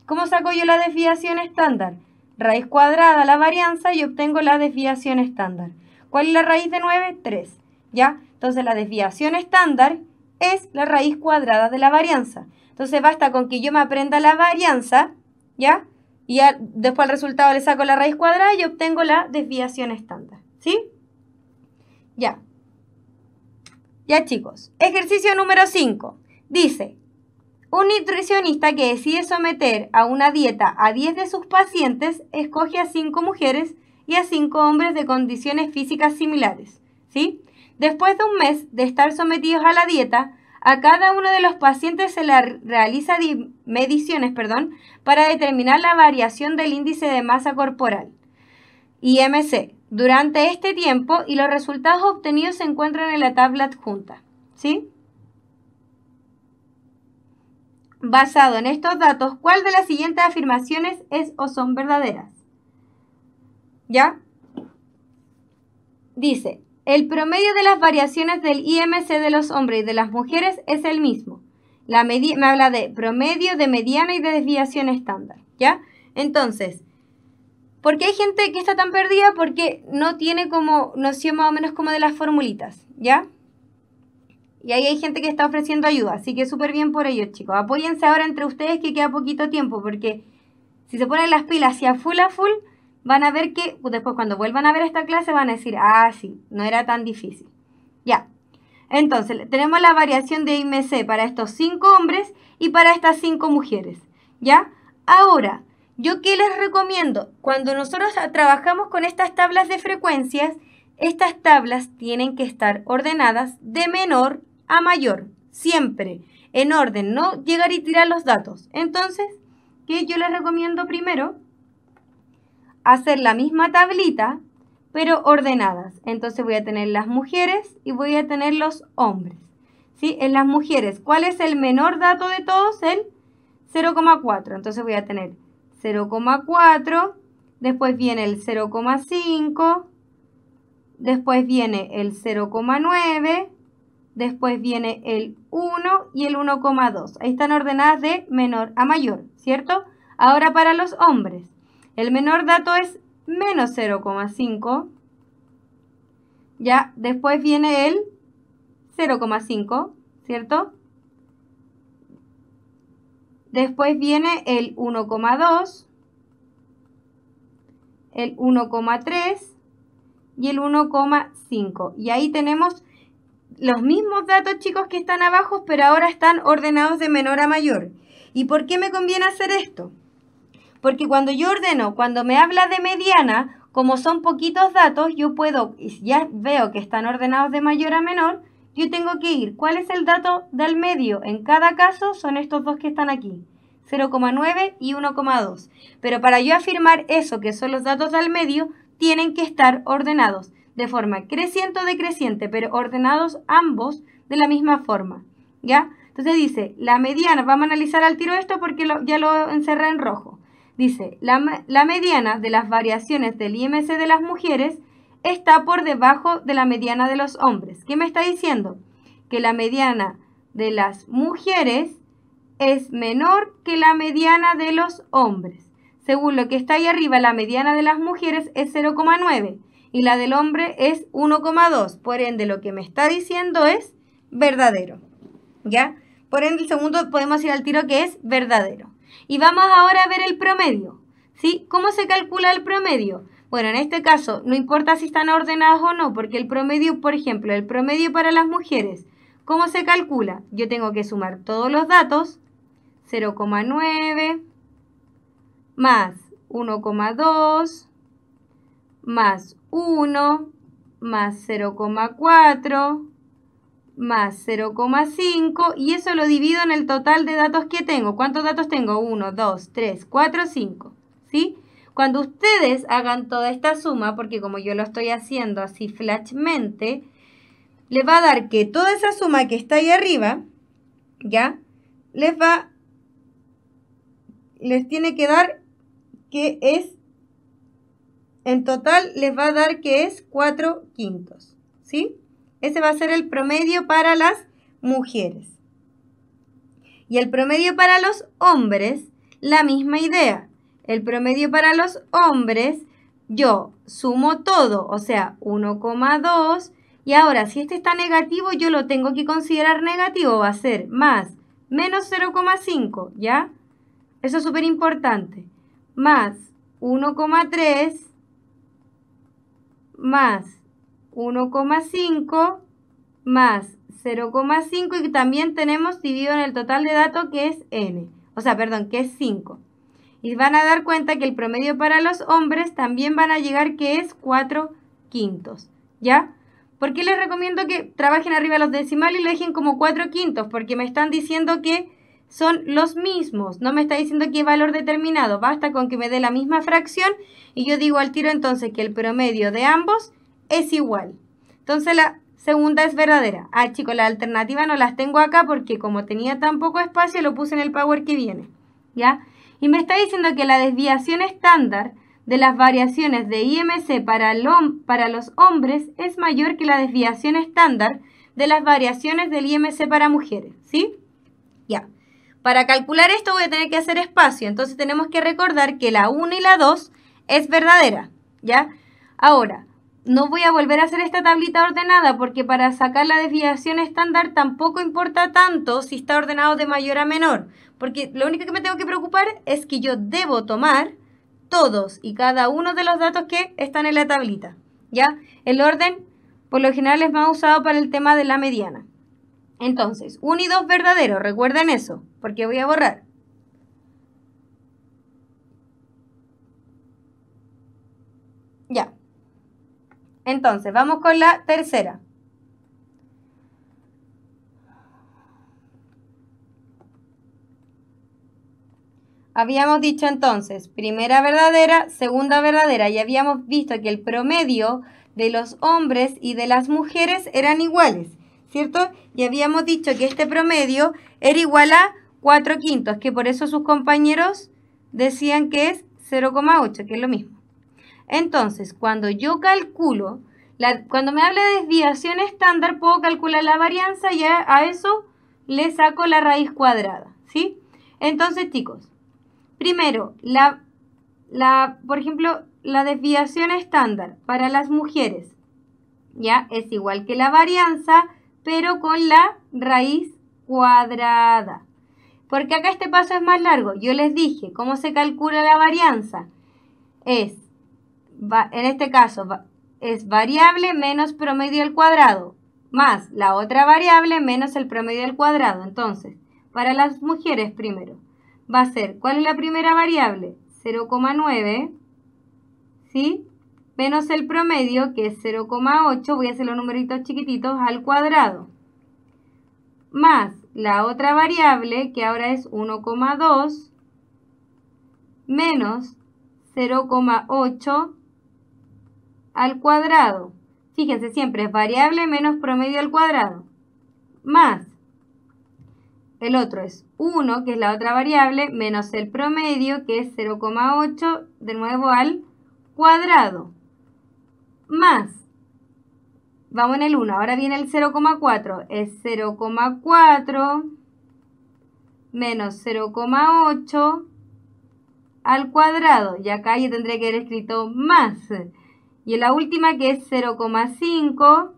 ¿cómo saco yo la desviación estándar? Raíz cuadrada la varianza y obtengo la desviación estándar. ¿Cuál es la raíz de 9? 3, ¿ya? Entonces la desviación estándar es la raíz cuadrada de la varianza. Entonces basta con que yo me aprenda la varianza, ¿ya? Y después al resultado le saco la raíz cuadrada y obtengo la desviación estándar, ¿sí? Ya. Ya, chicos. Ejercicio número 5. Dice, un nutricionista que decide someter a una dieta a 10 de sus pacientes, escoge a 5 mujeres y a 5 hombres de condiciones físicas similares, ¿sí? Después de un mes de estar sometidos a la dieta, a cada uno de los pacientes se le realiza mediciones, para determinar la variación del índice de masa corporal, IMC, durante este tiempo y los resultados obtenidos se encuentran en la tabla adjunta, ¿sí? Basado en estos datos, ¿cuál de las siguientes afirmaciones es o son verdaderas? ¿Ya? Dice, el promedio de las variaciones del IMC de los hombres y de las mujeres es el mismo. Me habla de promedio, de mediana y de desviación estándar, ¿ya? Entonces, ¿por qué hay gente que está tan perdida? Porque no tiene como noción más o menos como de las formulitas, ¿ya? Y ahí hay gente que está ofreciendo ayuda, así que súper bien por ellos, chicos. Apóyense ahora entre ustedes que queda poquito tiempo, porque si se ponen las pilas a full, van a ver que después cuando vuelvan a ver esta clase van a decir, sí, no era tan difícil. Ya. Entonces, tenemos la variación de IMC para estos 5 hombres y para estas 5 mujeres, ¿ya? Ahora, ¿Yo qué les recomiendo? Cuando nosotros trabajamos con estas tablas de frecuencias, estas tablas tienen que estar ordenadas de menor a mayor, siempre en orden, no llegar y tirar los datos. Entonces, ¿qué yo les recomiendo primero? Hacer la misma tablita, pero ordenadas. Entonces voy a tener las mujeres y voy a tener los hombres. ¿Sí? En las mujeres, ¿cuál es el menor dato de todos? El 0,4. Entonces voy a tener 0,4, después viene el 0,5, después viene el 0,9, después viene el 1 y el 1,2. Ahí están ordenadas de menor a mayor, ¿cierto? Ahora para los hombres, el menor dato es menos 0,5, ya, después viene el 0,5, ¿cierto? Después viene el 1,2, el 1,3 y el 1,5. Y ahí tenemos los mismos datos, chicos, que están abajo, pero ahora están ordenados de menor a mayor. ¿Y por qué me conviene hacer esto? Porque cuando yo ordeno, cuando me habla de mediana, como son poquitos datos, yo puedo, ya veo que están ordenados de mayor a menor, yo tengo que ir, ¿cuál es el dato del medio? En cada caso son estos dos que están aquí, 0,9 y 1,2. Pero para yo afirmar eso, que son los datos del medio, tienen que estar ordenados de forma creciente o decreciente, pero ordenados ambos de la misma forma, ¿ya? Entonces dice, la mediana, vamos a analizar al tiro esto porque ya lo encerré en rojo. Dice, la mediana de las variaciones del IMC de las mujeres está por debajo de la mediana de los hombres. ¿Qué me está diciendo? Que la mediana de las mujeres es menor que la mediana de los hombres. Según lo que está ahí arriba, la mediana de las mujeres es 0,9 y la del hombre es 1,2. Por ende, lo que me está diciendo es verdadero, ¿ya? Por ende, el segundo podemos ir al tiro que es verdadero. Y vamos ahora a ver el promedio, ¿sí? ¿Cómo se calcula el promedio? Bueno, en este caso, no importa si están ordenados o no, porque el promedio, por ejemplo, el promedio para las mujeres, ¿cómo se calcula? Yo tengo que sumar todos los datos, 0,9 más 1,2 más 1 más 0,4 más 0,5 y eso lo divido en el total de datos que tengo. ¿Cuántos datos tengo? 1, 2, 3, 4, 5, ¿sí? Cuando ustedes hagan toda esta suma, porque como yo lo estoy haciendo así flashmente, les va a dar que toda esa suma que está ahí arriba, ¿ya? Les tiene que dar que es, en total les va a dar que es 4/5, ¿sí? Ese va a ser el promedio para las mujeres. Y el promedio para los hombres, la misma idea. El promedio para los hombres, yo sumo todo, o sea, 1,2. Y ahora, si este está negativo, yo lo tengo que considerar negativo. Va a ser más menos 0,5, ¿ya? Eso es súper importante. Más 1,3 más 1,5 más 0,5 y también tenemos dividido en el total de datos que es n, o sea, perdón, que es 5. Y van a dar cuenta que el promedio para los hombres también van a llegar que es 4/5, ¿ya? ¿Por qué les recomiendo que trabajen arriba los decimales y lo dejen como 4/5? Porque me están diciendo que son los mismos, no me está diciendo qué valor determinado, basta con que me dé la misma fracción y yo digo al tiro entonces que el promedio de ambos es igual. Entonces la segunda es verdadera. Ah, chicos, la alternativa no las tengo acá porque como tenía tan poco espacio lo puse en el Power que viene, ¿ya? Y me está diciendo que la desviación estándar de las variaciones de IMC para los hombres es mayor que la desviación estándar de las variaciones del IMC para mujeres, ¿sí? Ya. Para calcular esto voy a tener que hacer espacio, entonces tenemos que recordar que la 1 y la 2 es verdadera, ¿ya? Ahora, no voy a volver a hacer esta tablita ordenada porque para sacar la desviación estándar tampoco importa tanto si está ordenado de mayor a menor, porque lo único que me tengo que preocupar es que yo debo tomar todos y cada uno de los datos que están en la tablita, ¿ya? El orden, por lo general, es más usado para el tema de la mediana. Entonces, 1 y 2 verdadero, recuerden eso, porque voy a borrar. Entonces, vamos con la tercera. Habíamos dicho entonces, primera verdadera, segunda verdadera, y habíamos visto que el promedio de los hombres y de las mujeres eran iguales, ¿cierto? Y habíamos dicho que este promedio era igual a 4/5, que por eso sus compañeros decían que es 0,8, que es lo mismo. Entonces, cuando yo calculo, cuando me habla de desviación estándar, puedo calcular la varianza y a eso le saco la raíz cuadrada, ¿sí? Entonces, chicos, primero, por ejemplo, la desviación estándar para las mujeres, ¿ya? Es igual que la varianza, pero con la raíz cuadrada. Porque acá este paso es más largo. Yo les dije, ¿cómo se calcula la varianza? En este caso, es variable menos promedio al cuadrado, más la otra variable menos el promedio al cuadrado. Entonces, para las mujeres primero, va a ser, ¿cuál es la primera variable? 0,9, ¿sí? Menos el promedio, que es 0,8, voy a hacer los numeritos chiquititos, al cuadrado. Más la otra variable, que ahora es 1,2, menos 0,8 al cuadrado. Fíjense, siempre es variable menos promedio al cuadrado. Más el otro es 1, que es la otra variable, menos el promedio, que es 0,8, de nuevo al cuadrado. Más, vamos en el 1, ahora viene el 0,4, es 0,4 menos 0,8 al cuadrado. Y acá yo tendré que haber escrito más. Y en la última, que es 0,5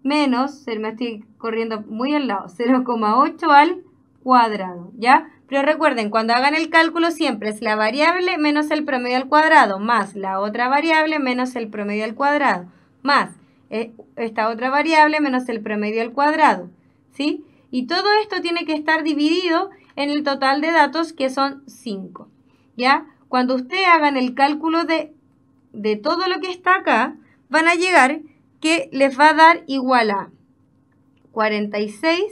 menos, me estoy corriendo muy al lado, 0,8 al cuadrado, ¿ya? Pero recuerden, cuando hagan el cálculo siempre es la variable menos el promedio al cuadrado, más la otra variable menos el promedio al cuadrado, más esta otra variable menos el promedio al cuadrado, ¿sí? Y todo esto tiene que estar dividido en el total de datos, que son 5, ¿ya? Cuando ustedes hagan el cálculo de todo lo que está acá, van a llegar que les va a dar igual a 46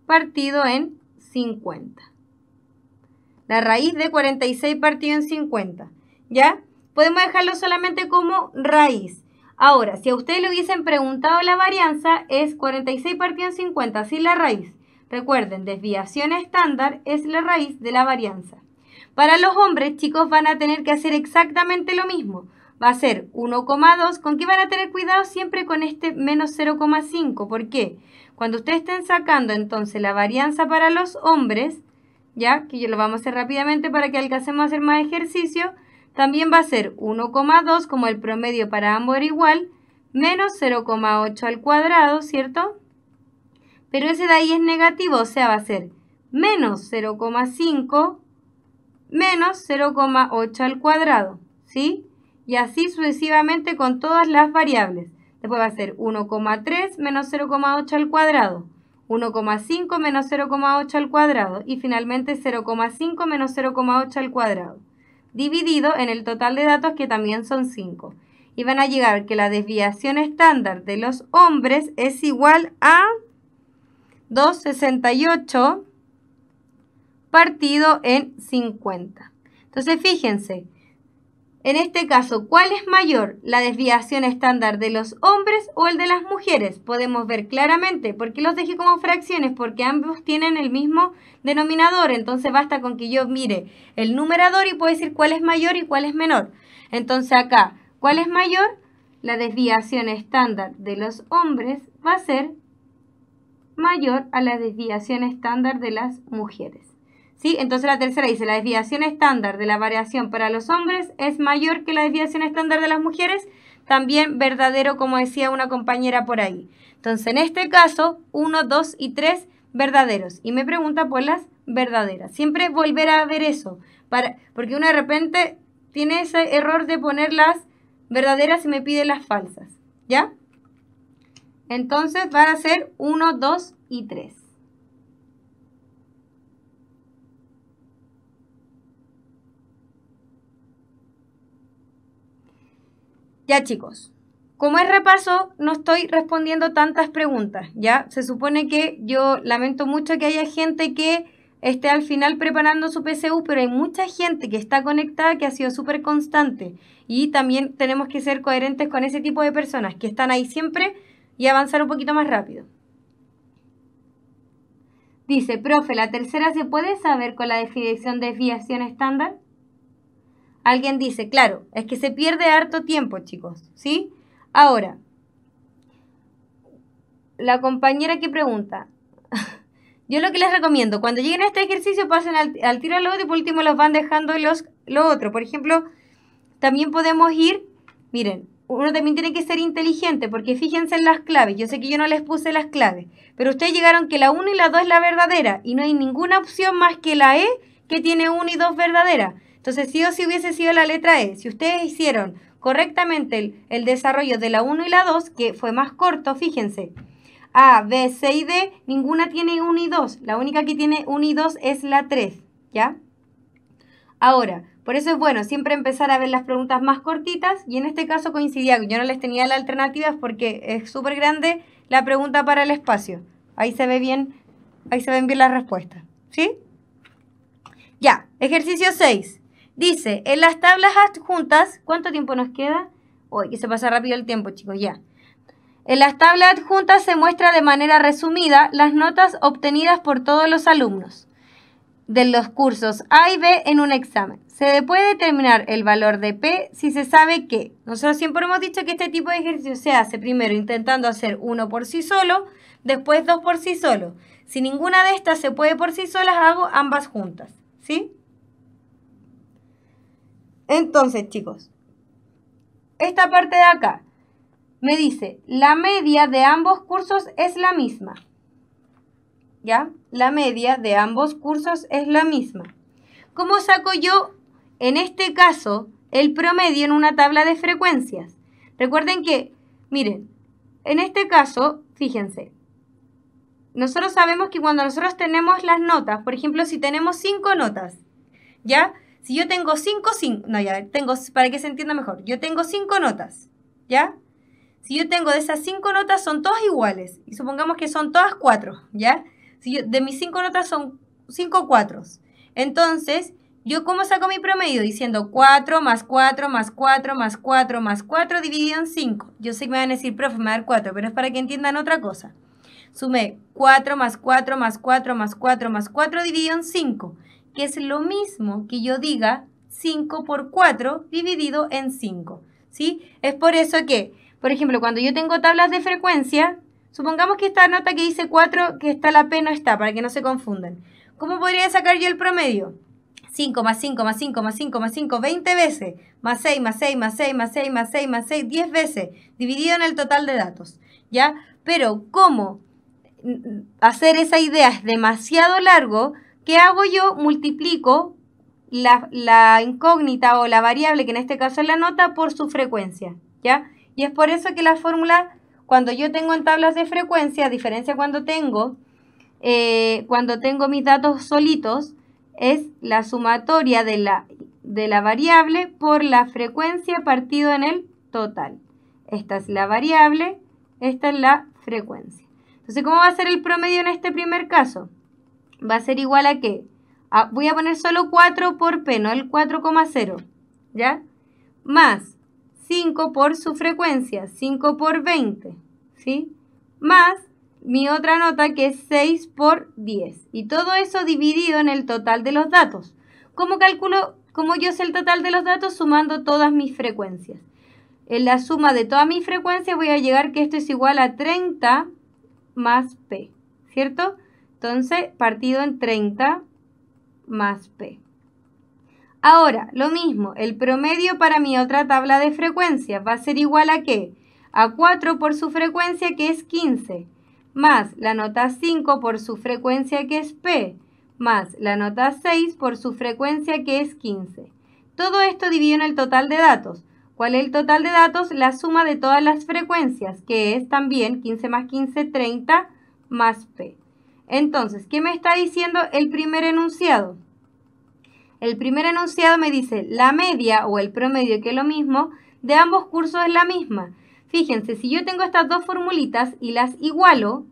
partido en 50. La raíz de 46 partido en 50, ¿ya? Podemos dejarlo solamente como raíz. Ahora, si a ustedes le hubiesen preguntado la varianza, es 46 partido en 50, sin la raíz. Recuerden, desviación estándar es la raíz de la varianza. Para los hombres, chicos, van a tener que hacer exactamente lo mismo. Va a ser 1,2. ¿Con qué van a tener cuidado? Siempre con este menos 0,5. ¿Por qué? Cuando ustedes estén sacando entonces la varianza para los hombres, ya que yo lo vamos a hacer rápidamente para que alcancemos a hacer más ejercicio, también va a ser 1,2, como el promedio para ambos era igual, menos 0,8 al cuadrado, ¿cierto? Pero ese de ahí es negativo, o sea, va a ser menos 0,5 menos 0,8 al cuadrado, ¿sí? Y así sucesivamente con todas las variables. Después va a ser 1,3 menos 0,8 al cuadrado, 1,5 menos 0,8 al cuadrado y finalmente 0,5 menos 0,8 al cuadrado, dividido en el total de datos, que también son 5. Y van a llegar que la desviación estándar de los hombres es igual a 2,68 partido en 50. Entonces, fíjense, en este caso, ¿cuál es mayor? ¿La desviación estándar de los hombres o el de las mujeres? Podemos ver claramente. ¿Por qué los dejé como fracciones? Porque ambos tienen el mismo denominador. Entonces, basta con que yo mire el numerador y puedo decir cuál es mayor y cuál es menor. Entonces, acá, ¿cuál es mayor? La desviación estándar de los hombres va a ser mayor a la desviación estándar de las mujeres. ¿Sí? Entonces la tercera dice, la desviación estándar de la variación para los hombres es mayor que la desviación estándar de las mujeres. También verdadero, como decía una compañera por ahí. Entonces, en este caso, 1, 2 y 3 verdaderos. Y me pregunta por las verdaderas. Siempre volver a ver eso, porque uno de repente tiene ese error de poner las verdaderas y me pide las falsas. ¿Ya? Entonces van a ser 1, 2 y 3. Ya, chicos, como es repaso, no estoy respondiendo tantas preguntas, ¿ya? Se supone que yo lamento mucho que haya gente que esté al final preparando su PSU, pero hay mucha gente que está conectada que ha sido súper constante. Y también tenemos que ser coherentes con ese tipo de personas que están ahí siempre y avanzar un poquito más rápido. Dice, profe, ¿la tercera se puede saber con la definición de desviación estándar? Alguien dice, claro, es que se pierde harto tiempo, chicos, ¿sí? Ahora, la compañera que pregunta, yo lo que les recomiendo, cuando lleguen a este ejercicio, pasen al tiro al otro y por último los van dejando lo otro. Por ejemplo, también podemos ir, miren, uno también tiene que ser inteligente, porque fíjense en las claves. Yo sé que yo no les puse las claves, pero ustedes llegaron que la 1 y la 2 es la verdadera, y no hay ninguna opción más que la E que tiene 1 y 2 verdadera. Entonces, sí o sí hubiese sido la letra E. Si ustedes hicieron correctamente el desarrollo de la 1 y la 2, que fue más corto, fíjense. A, B, C y D, ninguna tiene 1 y 2. La única que tiene 1 y 2 es la 3, ¿ya? Ahora, por eso es bueno siempre empezar a ver las preguntas más cortitas, y en este caso coincidía, yo no les tenía las alternativas porque es súper grande la pregunta para el espacio. Ahí se ve bien, ahí se ven bien las respuestas, ¿sí? Ya, ejercicio 6. Dice, en las tablas adjuntas, ¿cuánto tiempo nos queda? Uy, que se pasa rápido el tiempo, chicos, ya. En las tablas adjuntas se muestra de manera resumida las notas obtenidas por todos los alumnos de los cursos A y B en un examen. Se puede determinar el valor de P si se sabe que nosotros siempre hemos dicho que este tipo de ejercicio se hace primero intentando hacer uno por sí solo, después dos por sí solo. Si ninguna de estas se puede por sí solas, hago ambas juntas, ¿sí? Entonces, chicos, esta parte de acá me dice, la media de ambos cursos es la misma. ¿Ya? La media de ambos cursos es la misma. ¿Cómo saco yo, en este caso, el promedio en una tabla de frecuencias? Recuerden que, miren, en este caso, fíjense, nosotros sabemos que cuando nosotros tenemos las notas, por ejemplo, si tenemos 5 notas, ¿ya? Si yo tengo 5, no, ya, tengo, para que se entienda mejor, yo tengo 5 notas, ¿ya? Si yo tengo de esas 5 notas, son todas iguales, y supongamos que son todas 4, ¿ya? Si yo, de mis 5 notas son 5 cuatros. Entonces, ¿yo cómo saco mi promedio? Diciendo 4 más 4 más 4 más 4 más 4 dividido en 5. Yo sé que me van a decir, profe, me va a dar 4, pero es para que entiendan otra cosa. Sumé 4 más 4 más 4 más 4 más 4 dividido en 5, que es lo mismo que yo diga 5 por 4 dividido en 5, ¿sí? Es por eso que, por ejemplo, cuando yo tengo tablas de frecuencia, supongamos que esta nota que dice 4, que está la P no está, para que no se confundan. ¿Cómo podría sacar yo el promedio? 5 más 5 más 5 más 5 más 5, 20 veces, más 6 más 6 más 6 más 6 más 6 más 6, 10 veces, dividido en el total de datos, ¿ya? Pero, ¿cómo hacer esa idea? Es demasiado largo. ¿Qué hago yo? Multiplico la incógnita o la variable, que en este caso es la nota, por su frecuencia, ¿ya? Y es por eso que la fórmula, cuando yo tengo en tablas de frecuencia, a diferencia cuando tengo mis datos solitos, es la sumatoria de la variable por la frecuencia partido en el total. Esta es la variable, esta es la frecuencia. Entonces, ¿cómo va a ser el promedio en este primer caso? Va a ser igual a ¿qué? Voy a poner solo 4 por P, no el 4,0, ¿ya? Más 5 por su frecuencia, 5 por 20, ¿sí? Más mi otra nota que es 6 por 10. Y todo eso dividido en el total de los datos. ¿Cómo calculo, cómo yo sé el total de los datos? Sumando todas mis frecuencias. En la suma de todas mis frecuencias voy a llegar que esto es igual a 30 más P, ¿cierto? Entonces, partido en 30 más P. Ahora, lo mismo, el promedio para mi otra tabla de frecuencias va a ser igual a ¿qué? A 4 por su frecuencia, que es 15, más la nota 5 por su frecuencia, que es P, más la nota 6 por su frecuencia, que es 15. Todo esto dividido en el total de datos. ¿Cuál es el total de datos? La suma de todas las frecuencias, que es también 15 más 15, 30 más P. Entonces, ¿qué me está diciendo el primer enunciado? El primer enunciado me dice la media o el promedio, que es lo mismo, de ambos cursos es la misma. Fíjense, si yo tengo estas dos formulitas y las igualo,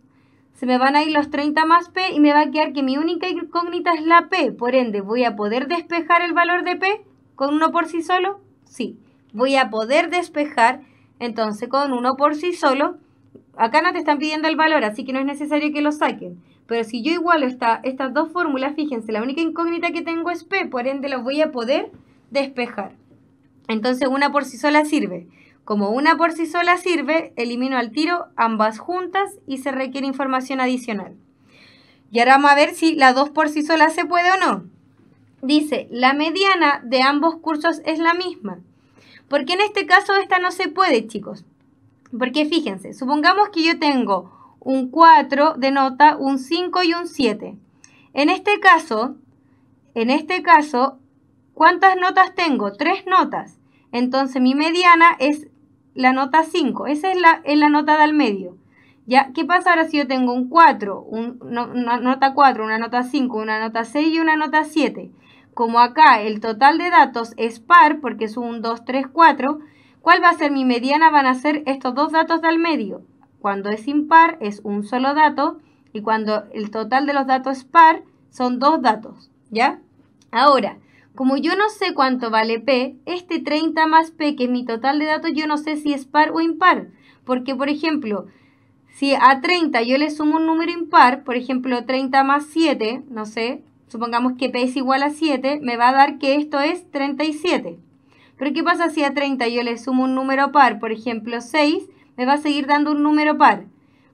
se me van a ir los 30 más P y me va a quedar que mi única incógnita es la P. Por ende, ¿voy a poder despejar el valor de P con 1 por sí solo? Sí, voy a poder despejar entonces con 1 por sí solo. Acá no te están pidiendo el valor, así que no es necesario que lo saquen. Pero si yo igualo estas dos fórmulas, fíjense, la única incógnita que tengo es P, por ende lo voy a poder despejar. Entonces 1 por sí sola sirve. Como 1 por sí sola sirve, elimino al tiro ambas juntas y se requiere información adicional. Y ahora vamos a ver si la 2 por sí sola se puede o no. Dice, la mediana de ambos cursos es la misma. ¿Por qué en este caso esta no se puede, chicos? Porque fíjense, supongamos que yo tengo un 4 de nota, un 5 y un 7. En este caso, ¿cuántas notas tengo? 3 notas. Entonces mi mediana es la nota 5. Esa es la nota del medio. ¿Ya? ¿Qué pasa ahora si yo tengo un 4, una nota 4, una nota 5, una nota 6 y una nota 7? Como acá el total de datos es par, porque es un 2, 3, 4, ¿cuál va a ser mi mediana? Van a ser estos dos datos del medio. Cuando es impar es un solo dato y cuando el total de los datos es par son 2 datos. ¿Ya? Ahora, como yo no sé cuánto vale P, este 30 más P, que es mi total de datos, yo no sé si es par o impar. Porque, por ejemplo, si a 30 yo le sumo un número impar, por ejemplo, 30 más 7, no sé, supongamos que P es igual a 7, me va a dar que esto es 37. Pero ¿qué pasa si a 30 yo le sumo un número par, por ejemplo, 6, me va a seguir dando un número par?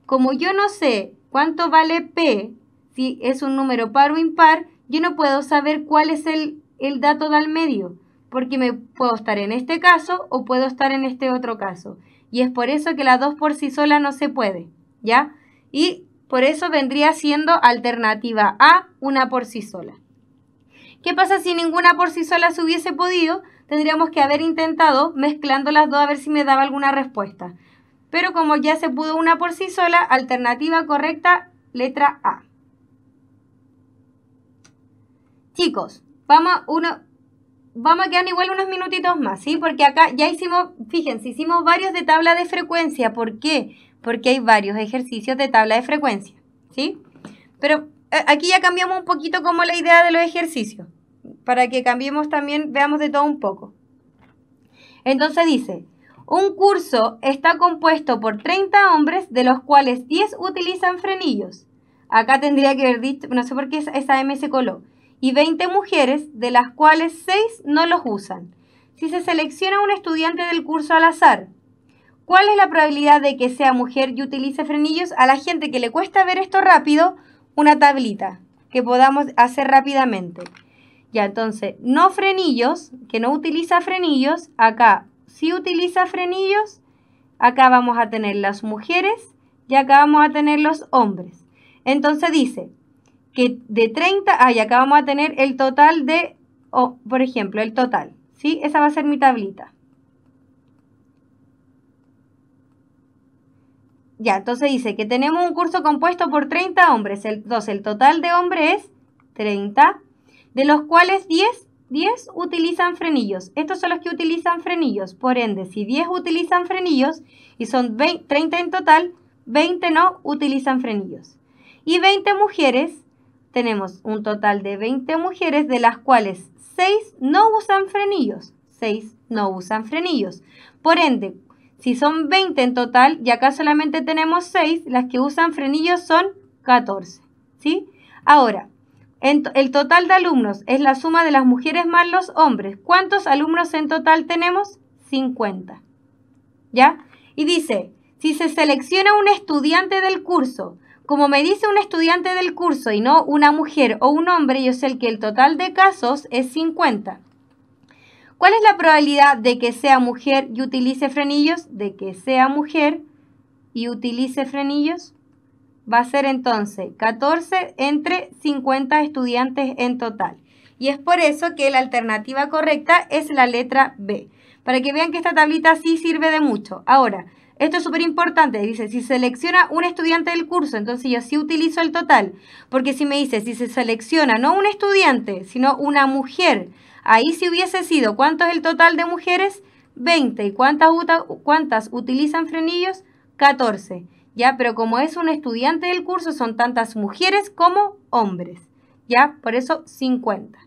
Como yo no sé cuánto vale P, si es un número par o impar, yo no puedo saber cuál es el dato del medio, porque me puedo estar en este caso o puedo estar en este otro caso. Y es por eso que la 2 por sí sola no se puede, ¿ya? Y por eso vendría siendo alternativa A, 1 por sí sola. ¿Qué pasa si ninguna por sí sola se hubiese podido? Tendríamos que haber intentado mezclando las dos a ver si me daba alguna respuesta. Pero como ya se pudo 1 por sí sola, alternativa correcta, letra A. Chicos, vamos a quedar igual unos minutitos más, ¿sí? Porque acá ya hicimos, fíjense, hicimos varios de tabla de frecuencia. ¿Por qué? Porque hay varios ejercicios de tabla de frecuencia, ¿sí? Pero aquí ya cambiamos un poquito como la idea de los ejercicios, para que cambiemos también, veamos de todo un poco. Entonces dice, un curso está compuesto por 30 hombres, de los cuales 10 utilizan frenillos. Acá tendría que haber dicho, no sé por qué esa M se coló. Y 20 mujeres, de las cuales 6 no los usan. Si se selecciona un estudiante del curso al azar, ¿cuál es la probabilidad de que sea mujer y utilice frenillos? A la gente que le cuesta ver esto rápido, una tablita que podamos hacer rápidamente. Ya, entonces, no frenillos, que no utiliza frenillos, acá sí utiliza frenillos, acá vamos a tener las mujeres y acá vamos a tener los hombres. Entonces dice que de 30, y acá vamos a tener el total de, por ejemplo, el total, ¿sí? Esa va a ser mi tablita. Ya, entonces dice que tenemos un curso compuesto por 30 hombres. Entonces, el total de hombres es 30, de los cuales 10 utilizan frenillos. Estos son los que utilizan frenillos. Por ende, si 10 utilizan frenillos y son 30 en total, 20 no utilizan frenillos. Y 20 mujeres, tenemos un total de 20 mujeres, de las cuales 6 no usan frenillos. 6 no usan frenillos. Por ende, si son 20 en total y acá solamente tenemos 6, las que usan frenillos son 14. ¿Sí? Ahora, el total de alumnos es la suma de las mujeres más los hombres. ¿Cuántos alumnos en total tenemos? 50. ¿Ya? Y dice, si se selecciona un estudiante del curso, como me dice un estudiante del curso y no una mujer o un hombre, yo sé que el total de casos es 50. ¿Cuál es la probabilidad de que sea mujer y utilice frenillos? De que sea mujer y utilice frenillos. Va a ser entonces 14 entre 50 estudiantes en total. Y es por eso que la alternativa correcta es la letra B. Para que vean que esta tablita sí sirve de mucho. Ahora, esto es súper importante. Dice, si selecciona un estudiante del curso, entonces yo sí utilizo el total. Porque si me dice, si se selecciona no un estudiante, sino una mujer, ahí si hubiese sido, ¿cuánto es el total de mujeres? 20. ¿Y cuántas utilizan frenillos? 14. ¿Ya? Pero como es un estudiante del curso, son tantas mujeres como hombres. ¿Ya? Por eso 50.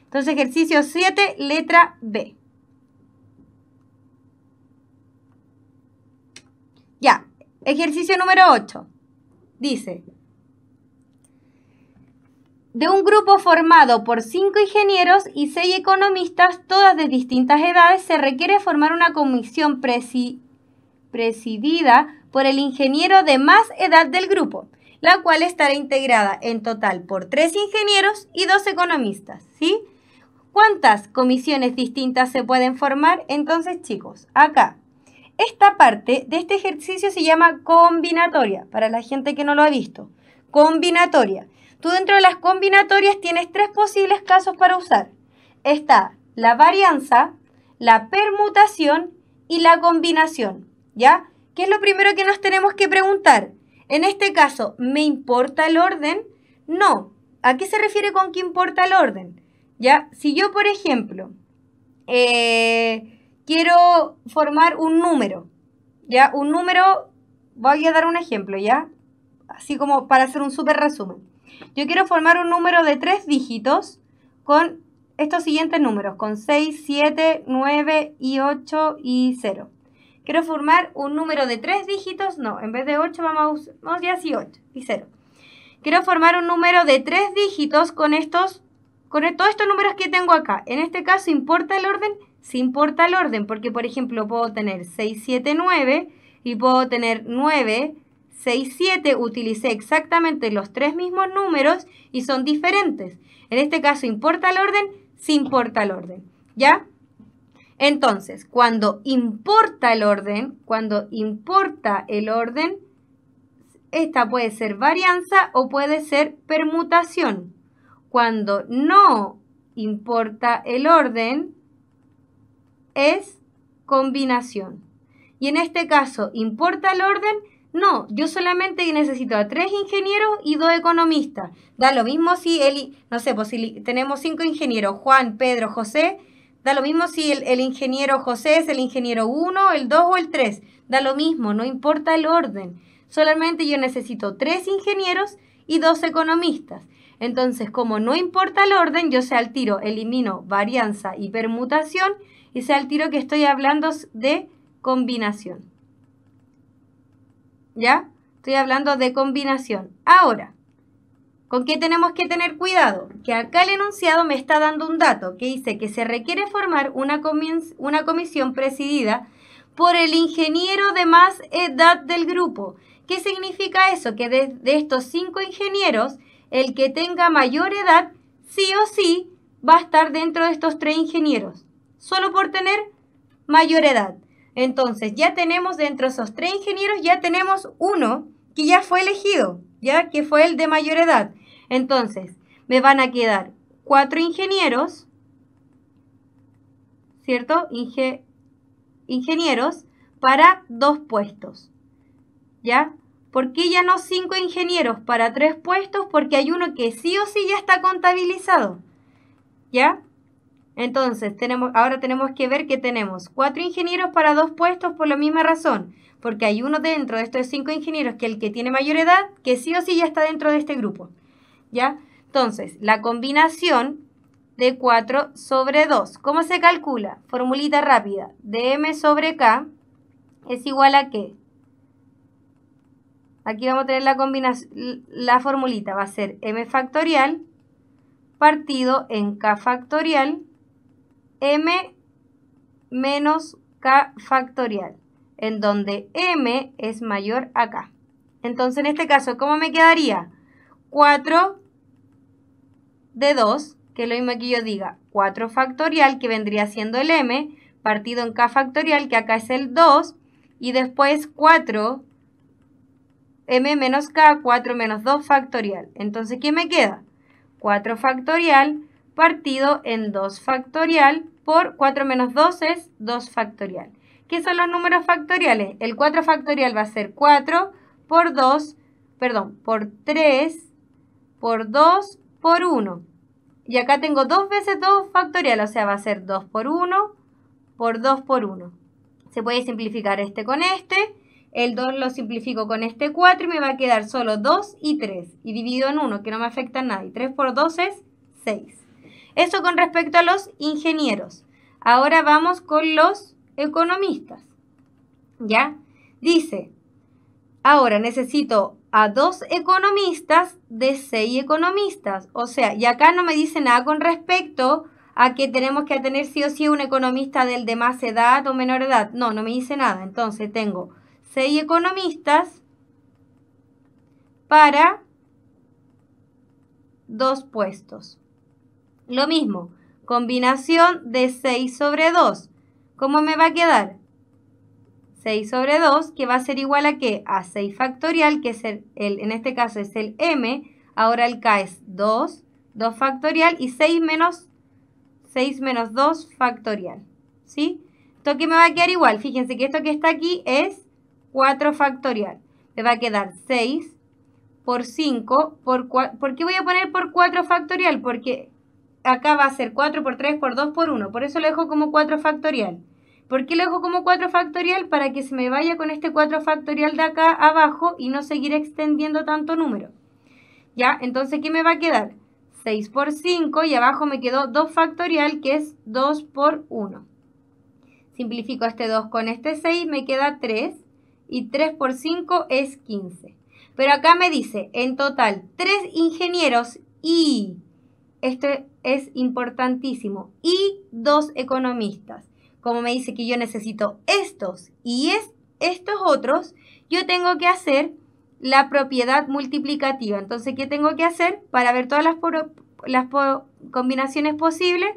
Entonces, ejercicio 7, letra B. Ya, ejercicio número 8. Dice, de un grupo formado por 5 ingenieros y 6 economistas, todas de distintas edades, se requiere formar una comisión presidida por el ingeniero de más edad del grupo, la cual estará integrada en total por 3 ingenieros y 2 economistas, ¿sí? ¿Cuántas comisiones distintas se pueden formar? Entonces, chicos, acá, esta parte de este ejercicio se llama combinatoria, para la gente que no lo ha visto. Combinatoria. Tú dentro de las combinatorias tienes 3 posibles casos para usar. Está la varianza, la permutación y la combinación, ¿ya? ¿Qué es lo primero que nos tenemos que preguntar? En este caso, ¿me importa el orden? No. ¿A qué se refiere con que importa el orden? ¿Ya? Si yo, por ejemplo, quiero formar un número, ¿ya? Un número, voy a dar un ejemplo, ¿ya? Así como para hacer un súper resumen. Yo quiero formar un número de 3 dígitos con estos siguientes números, con 6, 7, 9 y 8 y 0. Quiero formar un número de 3 dígitos, no, en vez de 8 vamos ya sí 8 y 0. Quiero formar un número de 3 dígitos con todos estos números que tengo acá. En este caso, ¿importa el orden? Sí importa el orden, porque por ejemplo puedo tener 6, 7, 9 y puedo tener 9, 6, 7. Utilicé exactamente los 3 mismos números y son diferentes. En este caso, ¿importa el orden? Sí importa el orden, ¿ya? Entonces, cuando importa el orden, esta puede ser varianza o puede ser permutación. Cuando no importa el orden, es combinación. Y en este caso, ¿importa el orden? No, yo solamente necesito a 3 ingenieros y 2 economistas. Da lo mismo si si tenemos 5 ingenieros, Juan, Pedro, José. Da lo mismo si el ingeniero José es el ingeniero 1, el 2 o el 3. Da lo mismo, no importa el orden. Solamente yo necesito 3 ingenieros y 2 economistas. Entonces, como no importa el orden, yo sé al tiro, elimino varianza y permutación y sé al tiro que estoy hablando de combinación. ¿Ya? Estoy hablando de combinación. Ahora, ¿con qué tenemos que tener cuidado? Que acá el enunciado me está dando un dato que dice que se requiere formar una comisión presidida por el ingeniero de más edad del grupo. ¿Qué significa eso? Que de estos 5 ingenieros, el que tenga mayor edad, sí o sí, va a estar dentro de estos 3 ingenieros. Solo por tener mayor edad. Entonces, ya tenemos dentro de esos 3 ingenieros, ya tenemos uno que ya fue elegido, ya que fue el de mayor edad. Entonces, me van a quedar 4 ingenieros, ¿cierto? Ingenieros para 2 puestos, ¿ya? ¿Por qué ya no 5 ingenieros para 3 puestos? Porque hay uno que sí o sí ya está contabilizado, ¿ya? Entonces, ahora tenemos que ver que tenemos 4 ingenieros para 2 puestos por la misma razón, porque hay uno dentro de estos 5 ingenieros que el que tiene mayor edad, que sí o sí ya está dentro de este grupo, ¿ya? Entonces, la combinación de 4 sobre 2, ¿cómo se calcula? Formulita rápida, de m sobre k es igual a ¿qué? Aquí vamos a tener la formulita, va a ser m factorial partido en k factorial, m menos k factorial, en donde m es mayor a k. Entonces, en este caso, ¿cómo me quedaría? 4 de 2, que es lo mismo que yo diga 4 factorial, que vendría siendo el m, partido en k factorial, que acá es el 2, y después 4 m menos k, 4 menos 2 factorial. Entonces, ¿qué me queda? 4 factorial partido en 2 factorial por 4 menos 2 es 2 factorial. ¿Qué son los números factoriales? El 4 factorial va a ser 4 por 2, por 3, por 2, por 1. Y acá tengo 2 veces 2 factorial, o sea, va a ser 2 por 1 por 2 por 1. Se puede simplificar este con este. El 2 lo simplifico con este 4 y me va a quedar solo 2 y 3. Y dividido en 1, que no me afecta a nadie. 3 por 2 es 6. Eso con respecto a los ingenieros. Ahora vamos con los economistas. ¿Ya? Dice, ahora necesito a 2 economistas de 6 economistas. O sea, y acá no me dice nada con respecto a que tenemos que tener sí o sí un economista del de más edad o menor edad. No, no me dice nada. Entonces tengo 6 economistas para 2 puestos. Lo mismo, combinación de 6 sobre 2. ¿Cómo me va a quedar? 6 sobre 2, que va a ser igual a ¿qué? A 6 factorial, que es en este caso es el m. Ahora el k es 2, 2 factorial y 6 menos 2 factorial. ¿Sí? Esto que me va a quedar igual. Fíjense que esto que está aquí es 4 factorial. Me va a quedar 6 por 5 por 4. ¿Por qué voy a poner por 4 factorial? Porque acá va a ser 4 por 3 por 2 por 1. Por eso lo dejo como 4 factorial. ¿Por qué lo dejo como 4 factorial? Para que se me vaya con este 4 factorial de acá abajo y no seguir extendiendo tanto número. ¿Ya? Entonces, ¿qué me va a quedar? 6 por 5 y abajo me quedó 2 factorial, que es 2 por 1. Simplifico este 2 con este 6, me queda 3. Y 3 por 5 es 15. Pero acá me dice, en total, 3 ingenieros y, esto es importantísimo, y 2 economistas. Como me dice que yo necesito estos y estos otros, yo tengo que hacer la propiedad multiplicativa. Entonces, ¿qué tengo que hacer? Para ver todas las combinaciones posibles,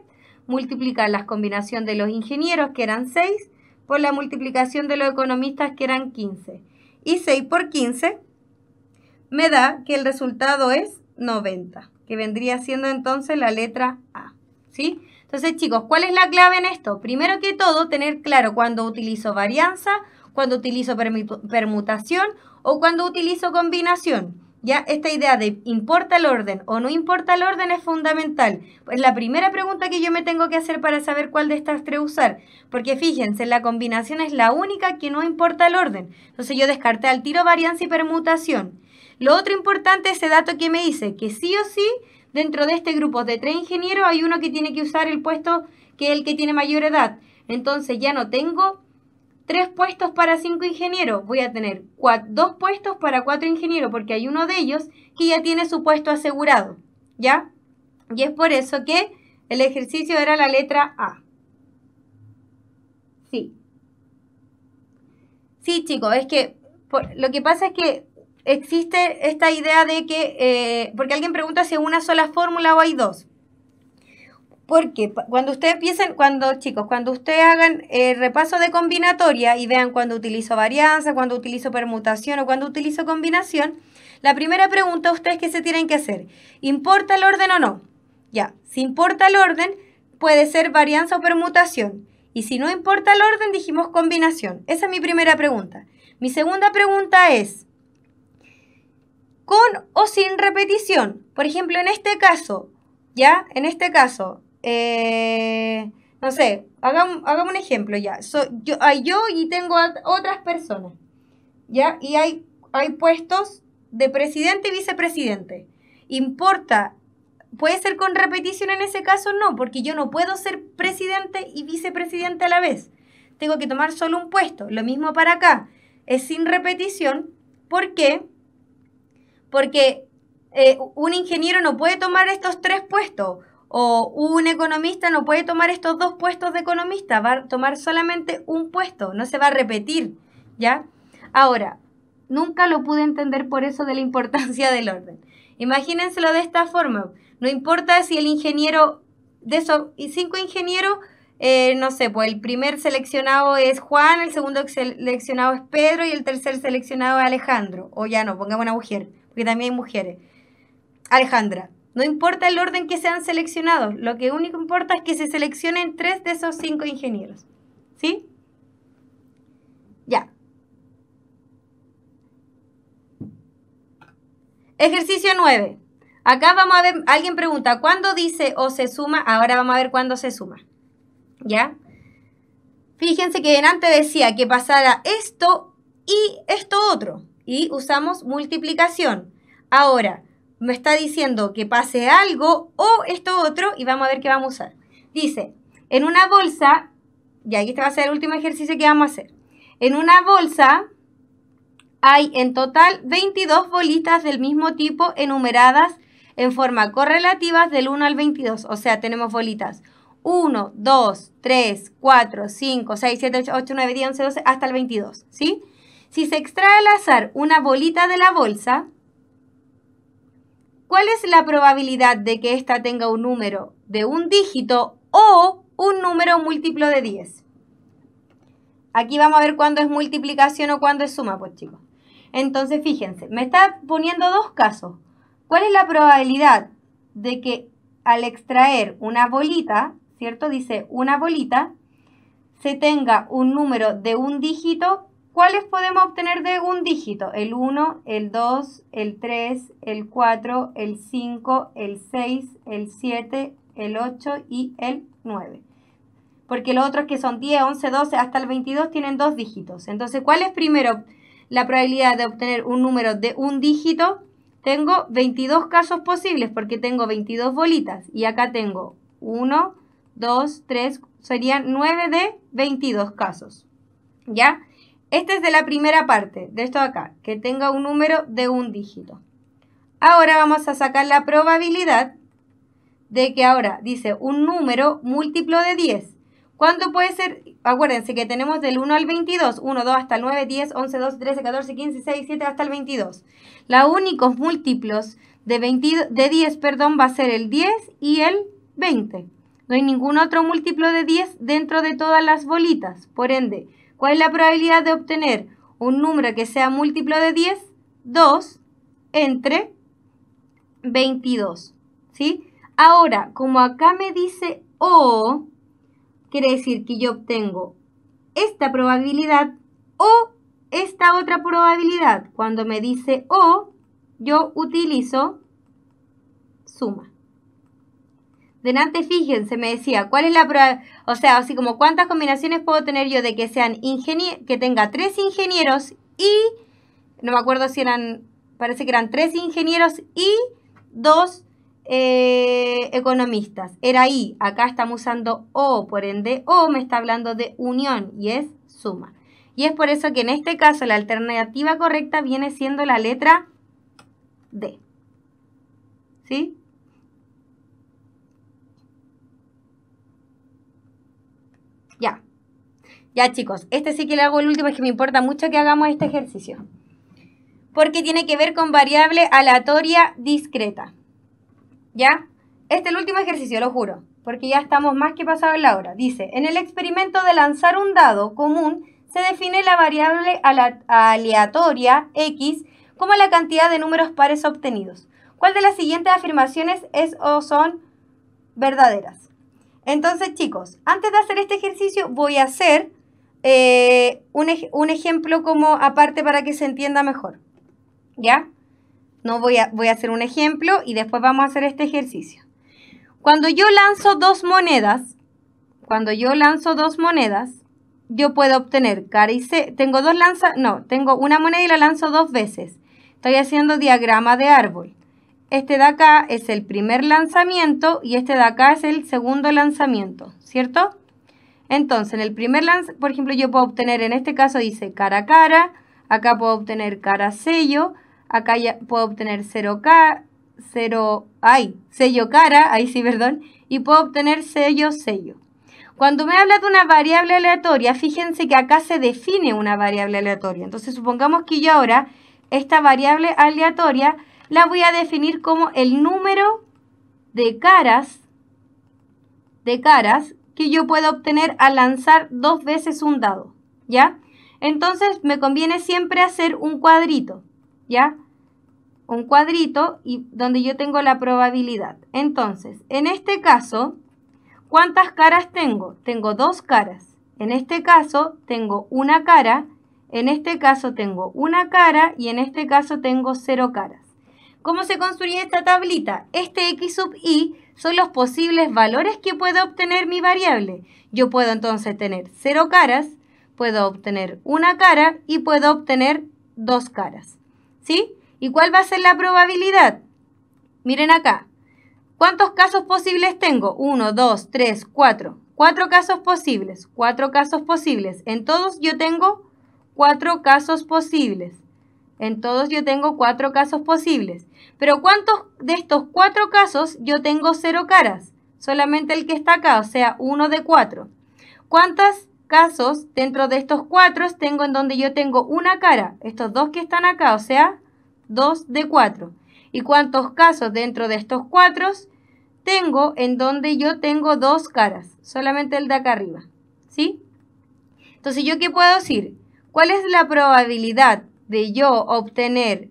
multiplicar la combinación de los ingenieros, que eran 6, por la multiplicación de los economistas, que eran 15. Y 6 por 15 me da que el resultado es 90, que vendría siendo entonces la letra A. ¿Sí? Entonces, chicos, ¿cuál es la clave en esto? Primero que todo, tener claro cuando utilizo varianza, cuando utilizo permutación o cuando utilizo combinación. Ya, esta idea de importa el orden o no importa el orden es fundamental. Es la primera pregunta que yo me tengo que hacer para saber cuál de estas 3 usar. Porque fíjense, la combinación es la única que no importa el orden. Entonces yo descarté al tiro varianza y permutación. Lo otro importante es ese dato que me dice que sí o sí, dentro de este grupo de 3 ingenieros hay uno que tiene que usar el puesto que es el que tiene mayor edad. Entonces ya no tengo 3 puestos para 5 ingenieros. Voy a tener 2 puestos para 4 ingenieros porque hay uno de ellos que ya tiene su puesto asegurado. ¿Ya? Y es por eso que el ejercicio era la letra A. Sí. Sí, chicos, es que lo que pasa es que existe esta idea de que, porque alguien pregunta si es una sola fórmula o hay 2. Porque cuando ustedes piensen, chicos, cuando ustedes hagan repaso de combinatoria y vean cuando utilizo varianza, cuando utilizo permutación o cuando utilizo combinación, la primera pregunta ustedes que se tienen que hacer, ¿importa el orden o no? Ya, si importa el orden, puede ser varianza o permutación. Y si no importa el orden, dijimos combinación. Esa es mi primera pregunta. Mi segunda pregunta es, ¿con o sin repetición? Por ejemplo, en este caso, ¿ya? En este caso, no sé, hagamos un ejemplo ya. Yo y tengo a otras personas, ¿ya? Y hay puestos de presidente y vicepresidente. ¿Importa? ¿Puede ser con repetición en ese caso? No, porque yo no puedo ser presidente y vicepresidente a la vez. Tengo que tomar solo un puesto. Lo mismo para acá. Es sin repetición. ¿Por qué? Porque un ingeniero no puede tomar estos 3 puestos. O un economista no puede tomar estos 2 puestos de economista. Va a tomar solamente un puesto. No se va a repetir. ¿Ya? Ahora, nunca lo pude entender por eso de la importancia del orden. Imagínenselo de esta forma. No importa si el ingeniero, de esos 5 ingenieros, no sé, pues el primer seleccionado es Juan, el segundo seleccionado es Pedro y el tercer seleccionado es Alejandro. O ya no, pongamos una mujer, porque también hay mujeres. Alejandra. No importa el orden que sean seleccionados, lo que único importa es que se seleccionen 3 de esos 5 ingenieros. ¿Sí? Ya. Ejercicio 9. Acá vamos a ver, alguien pregunta, ¿cuándo dice o se suma? Ahora vamos a ver cuándo se suma. ¿Ya? Fíjense que delante decía que pasara esto y esto otro. Y usamos multiplicación. Ahora, me está diciendo que pase algo o esto otro y vamos a ver qué vamos a usar. Dice, en una bolsa, y aquí este va a ser el último ejercicio que vamos a hacer. En una bolsa hay en total 22 bolitas del mismo tipo enumeradas en forma correlativa del 1 al 22. O sea, tenemos bolitas 1, 2, 3, 4, 5, 6, 7, 8, 9, 10, 11, 12, hasta el 22. ¿Sí? Si se extrae al azar una bolita de la bolsa, ¿cuál es la probabilidad de que ésta tenga un número de un dígito o un número múltiplo de 10? Aquí vamos a ver cuándo es multiplicación o cuándo es suma, pues chicos. Entonces, fíjense, me está poniendo dos casos. ¿Cuál es la probabilidad de que al extraer una bolita, ¿cierto? Dice una bolita, se tenga un número de un dígito. ¿Cuáles podemos obtener de un dígito? El 1, el 2, el 3, el 4, el 5, el 6, el 7, el 8 y el 9. Porque los otros que son 10, 11, 12 hasta el 22 tienen dos dígitos. Entonces, ¿cuál es primero la probabilidad de obtener un número de un dígito? Tengo 22 casos posibles porque tengo 22 bolitas. Y acá tengo 1, 2, 3, serían 9 de 22 casos. ¿Ya? Este es de la primera parte, de esto de acá, que tenga un número de un dígito. Ahora vamos a sacar la probabilidad de que ahora dice un número múltiplo de 10. ¿Cuánto puede ser? Acuérdense que tenemos del 1 al 22, 1, 2 hasta el 9, 10, 11, 12, 13, 14, 15, 16, 17 hasta el 22. Los únicos múltiplos de 10 va a ser el 10 y el 20. No hay ningún otro múltiplo de 10 dentro de todas las bolitas. Por ende, ¿cuál es la probabilidad de obtener un número que sea múltiplo de 10? 2 entre 22. ¿Sí? Ahora, como acá me dice O, quiere decir que yo obtengo esta probabilidad o esta otra probabilidad. Cuando me dice O, yo utilizo suma. Delante, fíjense, me decía, ¿cuál es la probabilidad? O sea, así como cuántas combinaciones puedo tener yo de que sean que tenga 3 ingenieros y, no me acuerdo si eran, parece que eran 3 ingenieros y 2 economistas. Era I, acá estamos usando O, por ende O me está hablando de unión y es suma. Y es por eso que en este caso la alternativa correcta viene siendo la letra D. ¿Sí? Ya chicos, este sí que le hago el último, es que me importa mucho que hagamos este ejercicio. Porque tiene que ver con variable aleatoria discreta. ¿Ya? Este es el último ejercicio, lo juro. Porque ya estamos más que pasados la hora. Dice, en el experimento de lanzar un dado común, se define la variable aleatoria X como la cantidad de números pares obtenidos. ¿Cuál de las siguientes afirmaciones es o son verdaderas? Entonces, chicos, antes de hacer este ejercicio voy a hacer un ejemplo como aparte para que se entienda mejor. ¿Ya? No voy a hacer un ejemplo y después vamos a hacer este ejercicio. Cuando yo lanzo dos monedas, yo puedo obtener cara y C. Tengo una moneda y la lanzo dos veces. Estoy haciendo diagrama de árbol. Este de acá es el primer lanzamiento y este de acá es el segundo lanzamiento, ¿cierto? Entonces, en el primer lanzamiento, por ejemplo, yo puedo obtener, en este caso dice cara a cara, acá puedo obtener cara sello, acá ya puedo obtener sello cara, y puedo obtener sello. Cuando me habla de una variable aleatoria, fíjense que acá se define una variable aleatoria. Entonces, supongamos que yo ahora, esta variable aleatoria, la voy a definir como el número de caras que yo puedo obtener al lanzar dos veces un dado, ¿ya? Entonces, me conviene siempre hacer un cuadrito, ¿ya? Un cuadrito y donde yo tengo la probabilidad. Entonces, en este caso, ¿cuántas caras tengo? Tengo dos caras. En este caso, tengo una cara. En este caso, tengo una cara. Y en este caso, tengo 0 caras. ¿Cómo se construye esta tablita? Este x sub i son los posibles valores que puede obtener mi variable. Yo puedo entonces tener 0 caras, puedo obtener una cara y puedo obtener 2 caras. ¿Sí? ¿Y cuál va a ser la probabilidad? Miren acá. ¿Cuántos casos posibles tengo? 1, 2, 3, 4. 4 casos posibles. 4 casos posibles. En todos yo tengo 4 casos posibles. En todos yo tengo 4 casos posibles. Pero ¿cuántos de estos 4 casos yo tengo 0 caras? Solamente el que está acá, o sea, 1 de 4. ¿Cuántos casos dentro de estos 4 tengo en donde yo tengo una cara? Estos 2 que están acá, o sea, 2 de 4. ¿Y cuántos casos dentro de estos 4 tengo en donde yo tengo 2 caras? Solamente el de acá arriba, ¿sí? Entonces, ¿yo qué puedo decir? ¿Cuál es la probabilidad de yo obtener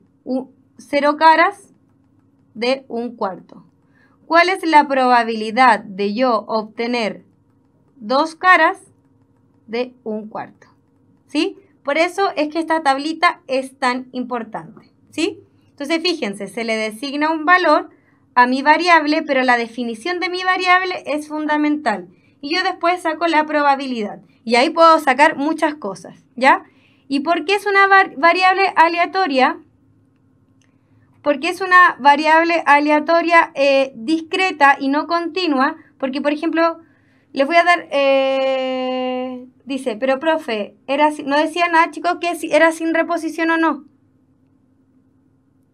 0 caras? De 1/4. ¿Cuál es la probabilidad de yo obtener 2 caras? De 1/4. ¿Sí? Por eso es que esta tablita es tan importante, ¿sí? Entonces, fíjense, se le designa un valor a mi variable, pero la definición de mi variable es fundamental. Y yo después saco la probabilidad. Y ahí puedo sacar muchas cosas, ¿ya? ¿Y por qué es una variable aleatoria? Porque es una variable aleatoria discreta y no continua. Porque, por ejemplo, les voy a dar... dice, pero profe, no decía nada, chicos, que si era sin reposición o no.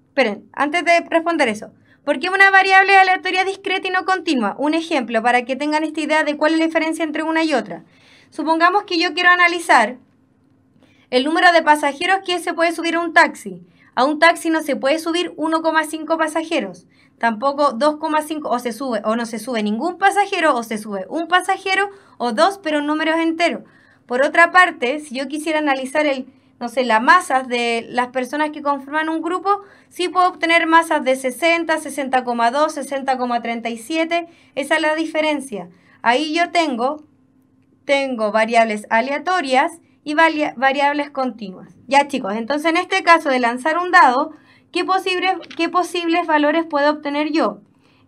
Esperen, antes de responder eso. ¿Por qué una variable aleatoria discreta y no continua? Un ejemplo para que tengan esta idea de cuál es la diferencia entre una y otra. Supongamos que yo quiero analizar el número de pasajeros que se puede subir a un taxi. A un taxi no se puede subir 1,5 pasajeros. Tampoco 2,5 o se sube o no se sube ningún pasajero o se sube un pasajero o 2, pero números enteros. Por otra parte, si yo quisiera analizar las masas de las personas que conforman un grupo, sí puedo obtener masas de 60, 60,2, 60,37. Esa es la diferencia. Ahí yo tengo variables aleatorias y variables continuas. Ya, chicos, entonces en este caso de lanzar un dado, ¿qué posibles valores puedo obtener yo?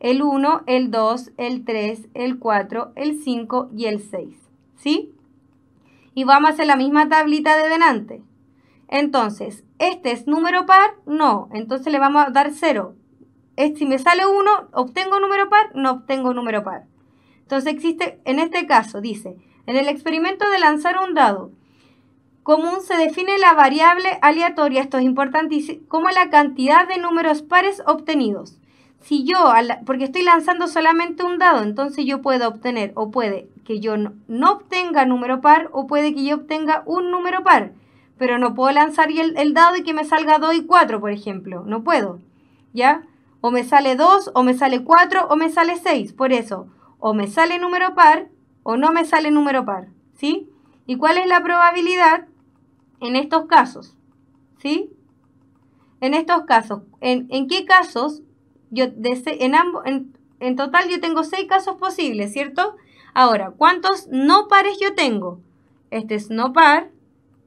El 1, el 2, el 3, el 4, el 5 y el 6. ¿Sí? Y vamos a hacer la misma tablita de delante. Entonces, ¿este es número par? No. Entonces le vamos a dar 0. Si me sale 1, ¿obtengo número par? No obtengo número par. Entonces existe, en este caso, dice, en el experimento de lanzar un dado común se define la variable aleatoria, esto es importante, como la cantidad de números pares obtenidos. Si yo, porque estoy lanzando solamente un dado, entonces yo puedo obtener, o puede que yo no obtenga número par, o puede que yo obtenga un número par. Pero no puedo lanzar el dado y que me salga 2 y 4, por ejemplo. No puedo, ¿ya? O me sale 2, o me sale 4, o me sale 6. Por eso, o me sale número par, o no me sale número par, ¿sí? ¿Y cuál es la probabilidad en estos casos? ¿Sí? En estos casos, ¿en qué casos? En total yo tengo 6 casos posibles, ¿cierto? Ahora, ¿cuántos no pares yo tengo? Este es no par,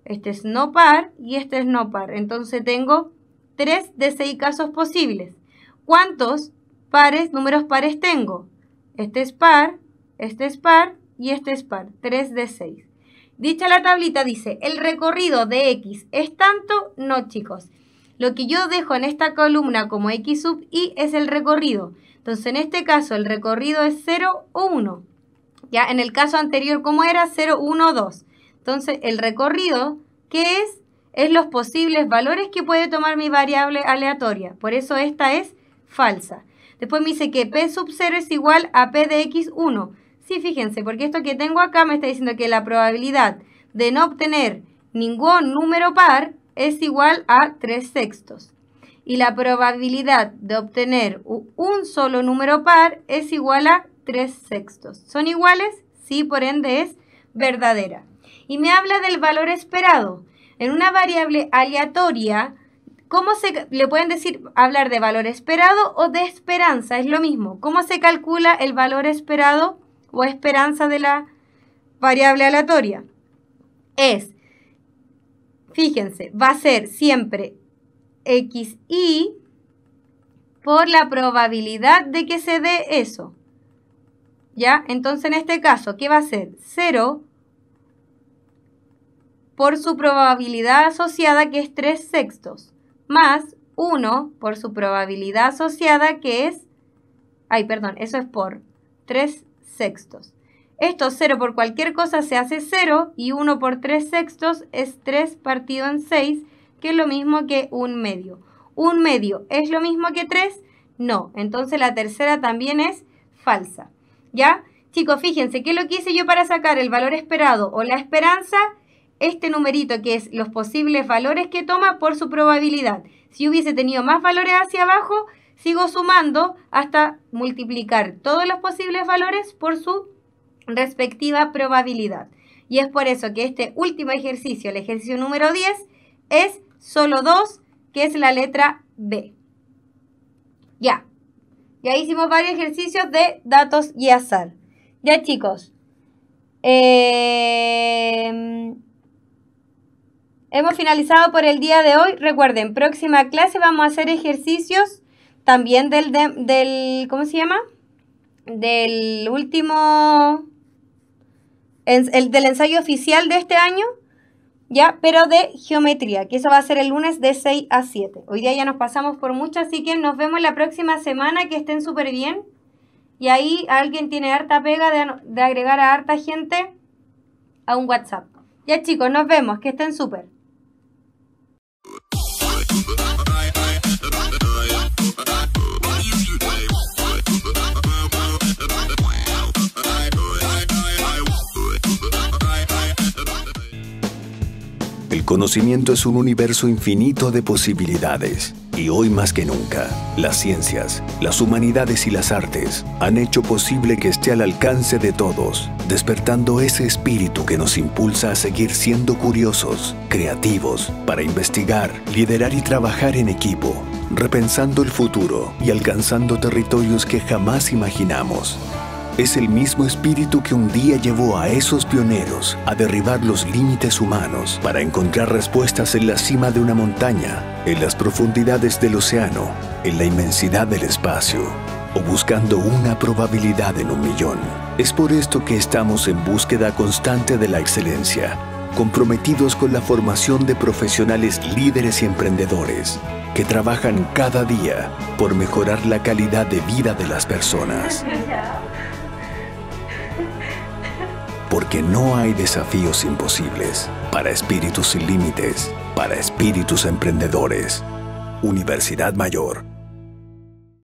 este es no par y este es no par. Entonces tengo 3 de 6 casos posibles. ¿Cuántos números pares tengo? Este es par y este es par. 3 de 6. Dicha la tablita dice, ¿el recorrido de X es tanto? No, chicos. Lo que yo dejo en esta columna como X sub I es el recorrido. Entonces, en este caso, el recorrido es 0 o 1. Ya, en el caso anterior, ¿cómo era? 0, 1, 2. Entonces, el recorrido, ¿qué es? Es los posibles valores que puede tomar mi variable aleatoria. Por eso esta es falsa. Después me dice que P sub 0 es igual a P de X1. Sí, fíjense, porque esto que tengo acá me está diciendo que la probabilidad de no obtener ningún número par es igual a 3/6. Y la probabilidad de obtener un solo número par es igual a 3/6. ¿Son iguales? Sí, por ende es verdadera. Y me habla del valor esperado. En una variable aleatoria, ¿cómo le pueden decir hablar de valor esperado o de esperanza? Es lo mismo. ¿Cómo se calcula el valor esperado o esperanza de la variable aleatoria? Fíjense, va a ser siempre xi por la probabilidad de que se dé eso. ¿Ya? Entonces, en este caso, ¿qué va a ser? 0 por su probabilidad asociada, que es 3/6, más 1 por su probabilidad asociada, que es... eso es por 3/6. Esto 0 por cualquier cosa se hace 0 y 1 por 3/6 es 3 partido en 6, que es lo mismo que 1/2. ¿1/2 es lo mismo que 3? No. Entonces la tercera también es falsa. ¿Ya? Chicos, fíjense, ¿qué es lo que hice yo para sacar el valor esperado o la esperanza? Este numerito, que es los posibles valores que toma por su probabilidad. Si hubiese tenido más valores hacia abajo, sigo sumando hasta multiplicar todos los posibles valores por su respectiva probabilidad. Y es por eso que este último ejercicio, el ejercicio número 10, es solo 2, que es la letra B. Ya hicimos varios ejercicios de datos y azar. Ya, chicos. Hemos finalizado por el día de hoy. Recuerden, próxima clase vamos a hacer ejercicios también del ¿cómo se llama? Del último, del ensayo oficial de este año, ya, pero de geometría, que eso va a ser el lunes de 6 a 7. Hoy día ya nos pasamos por mucho, así que nos vemos la próxima semana, que estén súper bien. Y ahí alguien tiene harta pega de agregar a harta gente a un WhatsApp. Ya, chicos, nos vemos, que estén súper. El conocimiento es un universo infinito de posibilidades. Y hoy más que nunca, las ciencias, las humanidades y las artes han hecho posible que esté al alcance de todos, despertando ese espíritu que nos impulsa a seguir siendo curiosos, creativos, para investigar, liderar y trabajar en equipo, repensando el futuro y alcanzando territorios que jamás imaginamos. Es el mismo espíritu que un día llevó a esos pioneros a derribar los límites humanos para encontrar respuestas en la cima de una montaña, en las profundidades del océano, en la inmensidad del espacio, o buscando una probabilidad en 1.000.000. Es por esto que estamos en búsqueda constante de la excelencia, comprometidos con la formación de profesionales líderes y emprendedores que trabajan cada día por mejorar la calidad de vida de las personas. Porque no hay desafíos imposibles para espíritus sin límites, para espíritus emprendedores. Universidad Mayor.